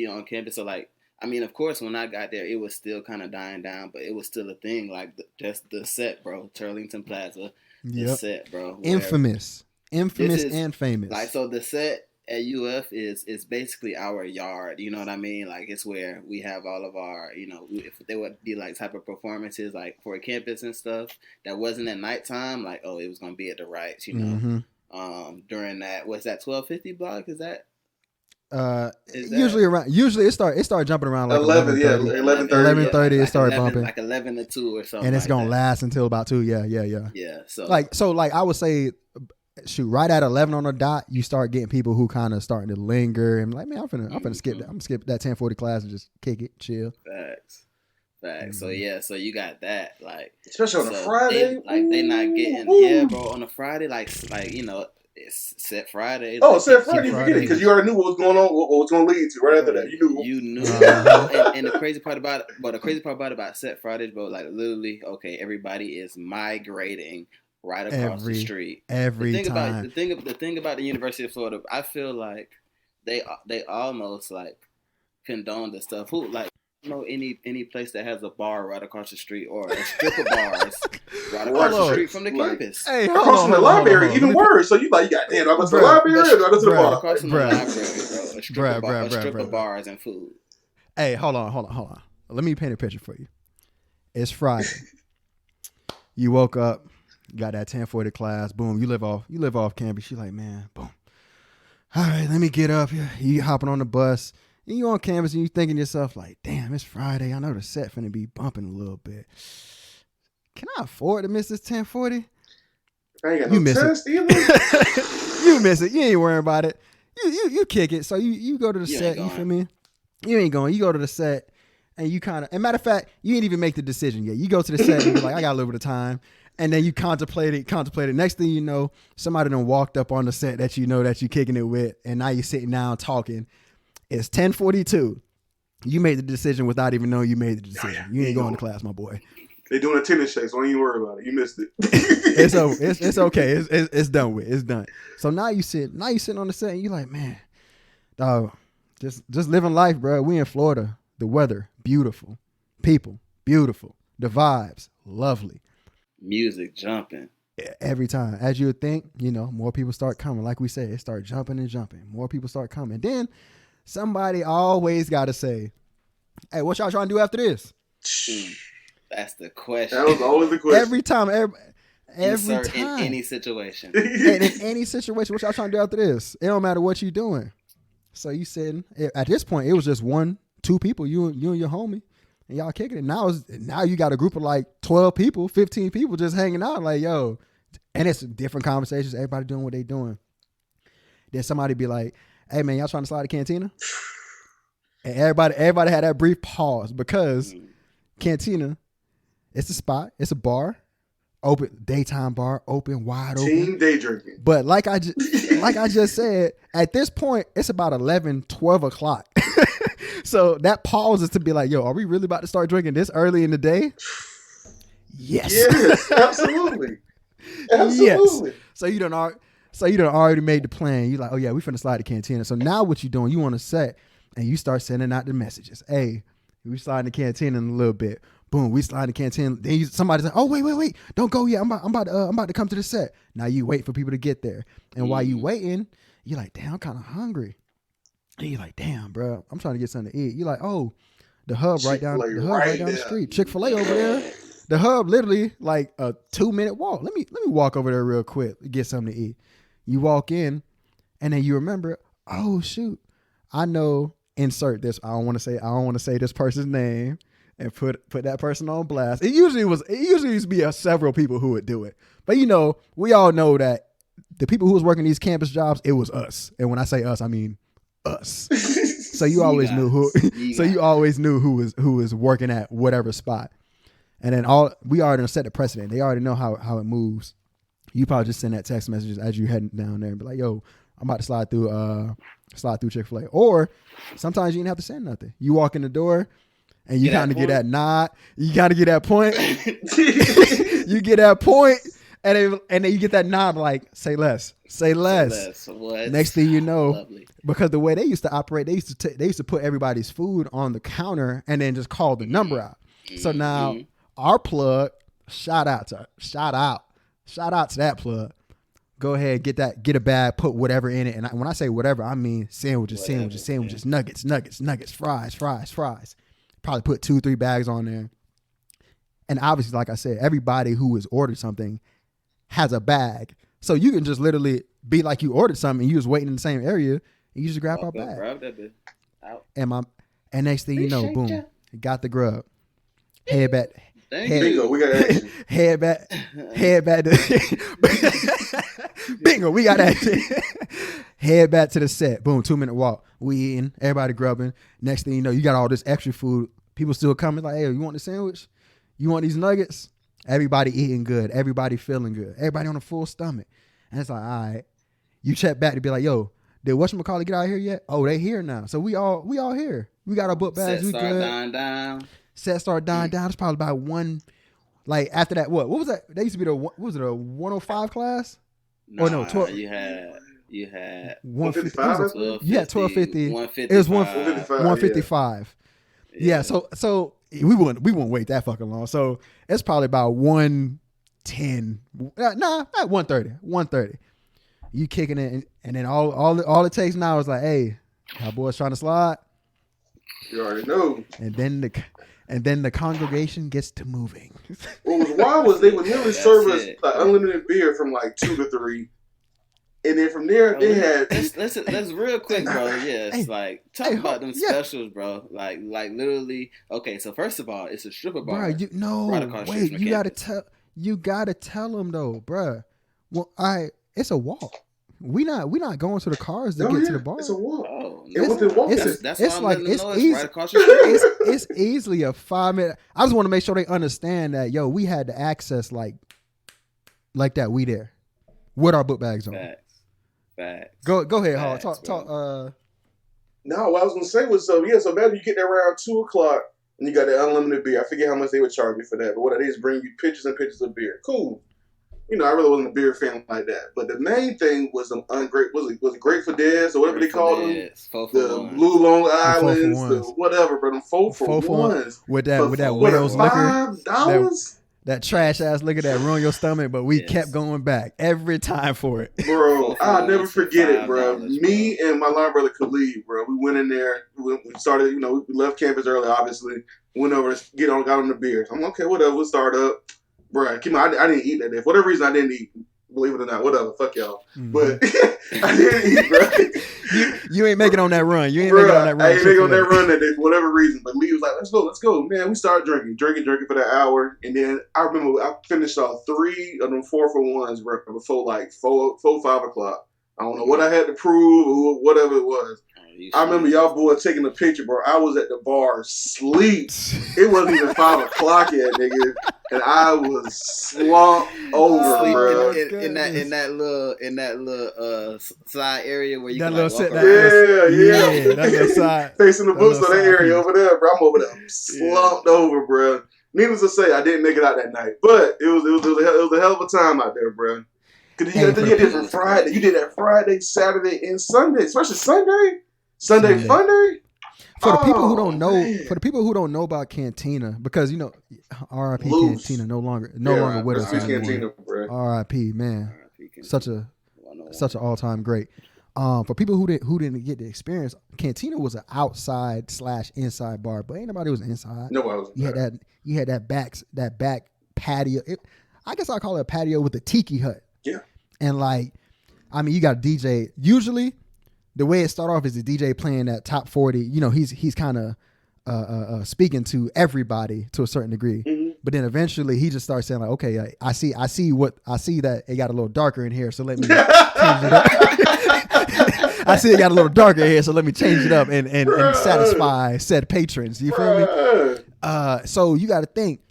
on campus, so like, I mean, of course, when I got there, it was still kind of dying down, but it was still a thing, like just the set, bro, Turlington Plaza, the set, bro, Infamous and famous. Like, so the set at UF is basically our yard, you know what I mean? Like, it's where we have all of our, if there would be like type of performances like for campus and stuff that wasn't at nighttime, like, oh, it was gonna be at the Rights, you know. During that, what's that 1250 block? Is that usually it start jumping around like 11, 11:30 it started 11, bumping like 11 to 2 or something, and it's like gonna that. last until about 2. Yeah, so I would say shoot, right at 11 on the dot you start getting people who kind of starting to linger and like, man, I'm finna skip that. I'm gonna skip that 10:40 class and just kick it, chill. Facts. So you got that, like, especially on a Friday. They not getting bro, on a Friday, like it's set Friday. Oh, set Friday, because you already knew what was going on, what was going to lead to right after that. You knew. And the crazy part about about set Fridays, bro, like literally, okay, everybody is migrating right across the street every time. The thing about the University of Florida, I feel like they almost like condone the stuff. Who like. Any place that has a bar right across the street or a strip of bars right across the street from the campus. Hey, across from the library, even worse. So you like, damn, do I go to the library or do I go to the bar? Across from the library, bro. A strip of bars and food. Hey, hold on. Let me paint a picture for you. It's Friday. You woke up. Got that 10:40 class. Boom. You live off campus. She's like, man, boom. All right, let me get up here. You hopping on the bus. And you on campus and you thinking to yourself like, damn, it's Friday. I know the set finna be bumping a little bit. Can I afford to miss this 10:40? I ain't got no test either. You miss it. You ain't worrying about it. You kick it. So you go to the set. You feel me? You ain't going. You go to the set and you kind of. And matter of fact, you ain't even make the decision yet. You go to the set and you're like, I got a little bit of time. And then you contemplate it. Next thing you know, somebody done walked up on the set that you know that you kicking it with, and now you're sitting down talking. It's 10:42. You made the decision without even knowing you made the decision. You ain't going to class, my boy. They doing attendance checks. Don't even worry about it. You missed it. It's over. It's okay. It's done with. It's done. So now you sitting on the set and you like, man, dog, just living life, bro. We in Florida. The weather, beautiful. People, beautiful. The vibes, lovely. Music jumping. Every time. As you would think, more people start coming. Like we said, it start jumping and jumping. More people start coming. Then somebody always got to say, hey, what y'all trying to do after this? That's the question. That was always the question. Every time. Insert in any situation. in any situation, what y'all trying to do after this? It don't matter what you doing. So you sitting. At this point, it was just 1-2 people, you and your homie. And y'all kicking it. Now you got a group of like 12 people, 15 people just hanging out like, yo. And it's different conversations. Everybody doing what they doing. Then somebody be like, hey, man, y'all trying to slide the cantina? And everybody had that brief pause because cantina, it's a spot. It's a bar. Open, daytime bar, open, wide open. Team day drinking. But like I just said, at this point, it's about 11, 12 o'clock. So that pause is to be like, yo, are we really about to start drinking this early in the day? Yes. Yes, absolutely. Absolutely. Yes. So you done already made the plan. You like, oh yeah, we finna slide the cantina. So now what you doing? You want to set and you start sending out the messages. Hey, we sliding the cantina in a little bit. Boom, we slide the cantina. Then somebody's like, oh wait, don't go yet. I'm about to come to the set. Now you wait for people to get there, and while you waiting, you're like, damn, I'm kind of hungry. And you're like, damn, bro, I'm trying to get something to eat. You're like, oh, the hub right down the street, Chick-fil-A over there. The hub literally like a 2-minute walk. Let me walk over there real quick, get something to eat. You walk in, and then you remember, oh shoot, I know. Insert this. I don't want to say this person's name and put that person on blast. It usually used to be several people who would do it, but we all know that the people who was working these campus jobs, it was us. And when I say us, I mean us. So you always knew who. So you always knew who was working at whatever spot. And then we already set the precedent. They already know how it moves. You probably just send that text messages as you heading down there and be like, yo, I'm about to slide through Chick-fil-A. Or sometimes you didn't have to send nothing. You walk in the door and you kind of get that nod. You kind of get that point. You get that point, and then you get that nod like, say less. What? Next thing you know, lovely. Because the way they used to operate, they used to put everybody's food on the counter and then just call the number out. So now our plug, shout out to that plug. Go ahead, get a bag, put whatever in it. And when I say whatever, I mean sandwiches, nuggets, fries. Probably put 2-3 bags on there. And obviously, like I said, everybody who has ordered something has a bag. So you can just literally be like you ordered something and you was waiting in the same area and you just grab our bag. Grab that bitch out. And next thing you know, boom, got the grub. Head back. Bingo, we got action. Head back. Bingo, we got action. Head back to the set. Boom, 2-minute walk. We eating, everybody grubbing. Next thing you know, you got all this extra food. People still coming like, hey, you want the sandwich? You want these nuggets? Everybody eating good. Everybody feeling good. Everybody on a full stomach. And it's like, all right. You check back to be like, yo, did whatchamacallit get out here yet? Oh, they here now. So we all here. We got our book bags. Set start dying down. Set started dying down. It's probably about one. Like after that, what was that? That used to be what was it, a 105 class? Nah, or no, 12. You had 155. You had 1250. 155. It was 155. Yeah. So we wouldn't wait that fucking long. So it's probably about 110. Not 130. 130. You kicking it, and then all it takes now is like, hey, our boys trying to slide. You already know. And then and then the congregation gets to moving. What was wild was they would literally serve us it. like unlimited beer from like 2 to 3. And then from there, they had. Let's real quick, bro. Yeah, it's Hey, like talk about them yeah. specials, bro. Like literally. Okay, so first of all, it's a stripper bar. Bro, right across the street wait, from you gotta tell them though, bro. Well, it's a walk. We not going to the cars to get to the bar. It's a walk. Oh, And within walking that's it's why like I'm letting them know it's it's right across the street. it's easily a 5-minute. I just want to make sure they understand that we had the access like that. We there with our book bags on. Facts. Go ahead, Hall. Facts, Talk. No, what I was gonna say was so imagine you get there around 2 o'clock and you got the unlimited beer. I forget how much they would charge you for that, but what it is bring you pictures and pictures of beer. Cool. I really wasn't a beer fan like that. But the main thing was was it Grateful Dead or whatever they called them? The Blue Long Islands, the whatever, but them 4 for 1s. With that Wales liquor. $5? That trash ass liquor that ruined your stomach, but we kept going back every time for it. Bro, I'll never forget it, bro. Me and my line brother Khalid, bro, we went in there. We started, we left campus early, obviously. Went over to got on the beer. I'm okay, whatever, we'll start up. Bro, keep on, I didn't eat that day. For whatever reason, I didn't eat. Believe it or not, whatever, fuck y'all. Mm-hmm. But I didn't eat, bro. You ain't making on that run. I ain't making on that run that day for whatever reason. But Lee was like, let's go. Man, we started drinking for that hour. And then I remember I finished off 3 of them 4 for 1s, bro, before like 5 o'clock. I don't know what I had to prove or whatever it was. I remember y'all boys taking a picture, bro. I was at the bar asleep. It wasn't even 5 o'clock yet, nigga. And I was slumped over, bro. In that little side area where you that can little like, sit, walk that little side. Facing the bookstore, that area piece. over there, bro. I'm over there slumped over, bro. Needless to say, I didn't make it out that night, but it was a hell of a time out there, bro. Because you did for Friday. You did that Friday, Saturday, and Sunday, especially Sunday. Sunday fun day. For the people who don't know, about Cantina, because R.I.P. Cantina no longer with us anymore. R.I.P. man, such an all-time great. For people who didn't get the experience, Cantina was an outside/inside bar, but ain't nobody was inside. No, I was. You had that back patio. I guess I call it a patio with a tiki hut. Yeah, and you got a DJ. Usually, the way it start off is the DJ playing that top 40. He's kind of speaking to everybody to a certain degree. Mm-hmm. But then eventually he just starts saying like, okay, I see that it got a little darker in here, so let me change it up. I see it got a little darker here, so let me change it up and satisfy said patrons. You feel me? So you got to think.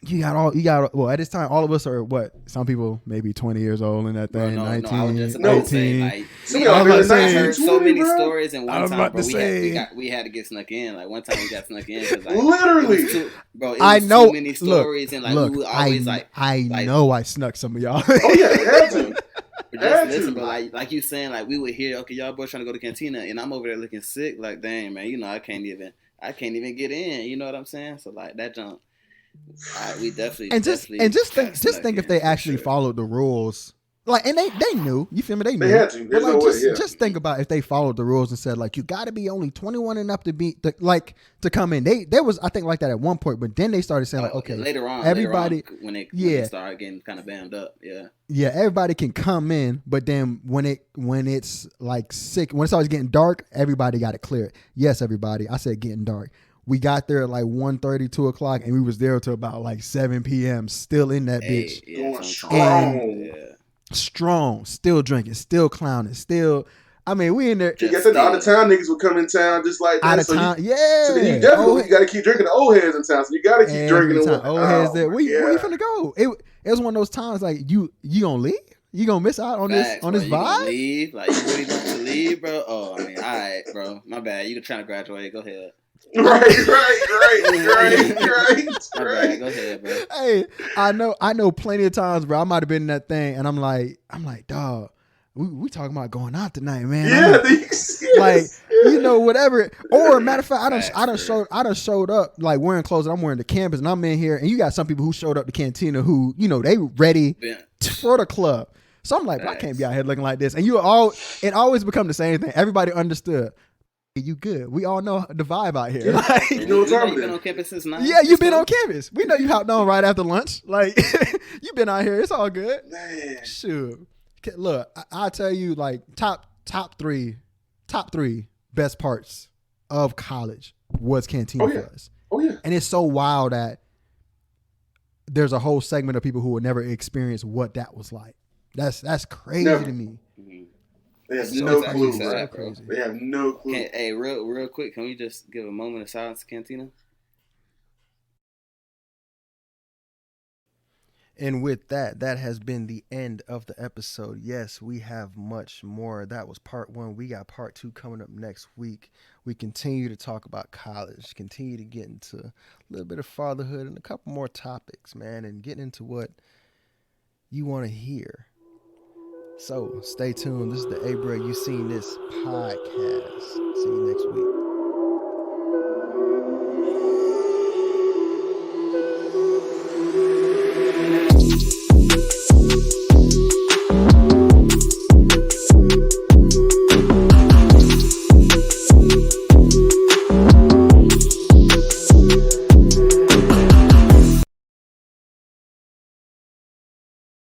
Well, at this time, all of us are what? Some people maybe 20 years old in that thing, 19, I was just about to say, 18. I heard so many stories in one time, bro. We had to get snuck in. Like one time we got snuck in because literally, it was too many stories and like look, we would always I know I snuck some of y'all. Oh yeah, it had to. But just listen, bro. Like you saying, like we would hear, okay, y'all boys trying to go to Cantina, and I'm over there looking sick. Like, dang, man, I can't even get in. You know what I'm saying? So like that jump. We definitely just think if they actually followed the rules, like, and they knew, you feel me? They knew. They had to. But like, just think about if they followed the rules and said like, you got to be only 21 and up to come in. There was, I think, like that at one point, but then they started saying like, okay, later on, when they started getting kind of bammed up, yeah, everybody can come in, but then when it's like when it starts getting dark, everybody got to clear it. Yes, everybody. I said getting dark. We got there at like 1:30, 2 o'clock, and we was there till about like 7 p.m. Still in that bitch. Strong. Still drinking. Still clowning. Still. I mean, we in there. I guess the out of town niggas would come in town just like that. Out of town, yeah. So then you definitely got to keep drinking the old heads in town. So you got to keep drinking the old heads there. Where you finna go? It was one of those times like you gonna leave? You gonna miss out on this vibe? Gonna leave? Like you really want to leave, bro? Oh, I mean, all right, bro. My bad. You trying to graduate? Go ahead. Right. Right. Go ahead, bro. Hey, I know plenty of times, bro. I might have been in that thing, and I'm like, dog, we talking about going out tonight, man. Yeah, whatever. Or matter of fact, I done showed up like wearing clothes that I'm wearing to campus, and I'm in here, and you got some people who showed up to Cantina who, they ready for the club. So I'm like, I can't be out here looking like this. And it always become the same thing. Everybody understood. You good. We all know the vibe out here. Yeah. Like, You know what time You've it been is. on campus since 9. yeah, you've been on campus. We know you hopped on right after lunch. Like, you've been out here. It's all good. Man. Shoot. Look, I'll tell you, like, top three best parts of college was Cantina Oh, yeah. for us. Oh yeah. And it's so wild that there's a whole segment of people who will never experience what that was like. That's crazy Never. to me. Mhm. They have So no it's clue, actually bro. sad, bro. Crazy. They have no clue. Hey, real quick, can we just give a moment of silence to Cantina? And with that, that has been the end of the episode. Yes, we have much more. That was part 1. We got part 2 coming up next week. We continue to talk about college, continue to get into a little bit of fatherhood and a couple more topics, man, and get into what you want to hear. So stay tuned. This is the Hey Bro, You Seen This podcast. See you next week.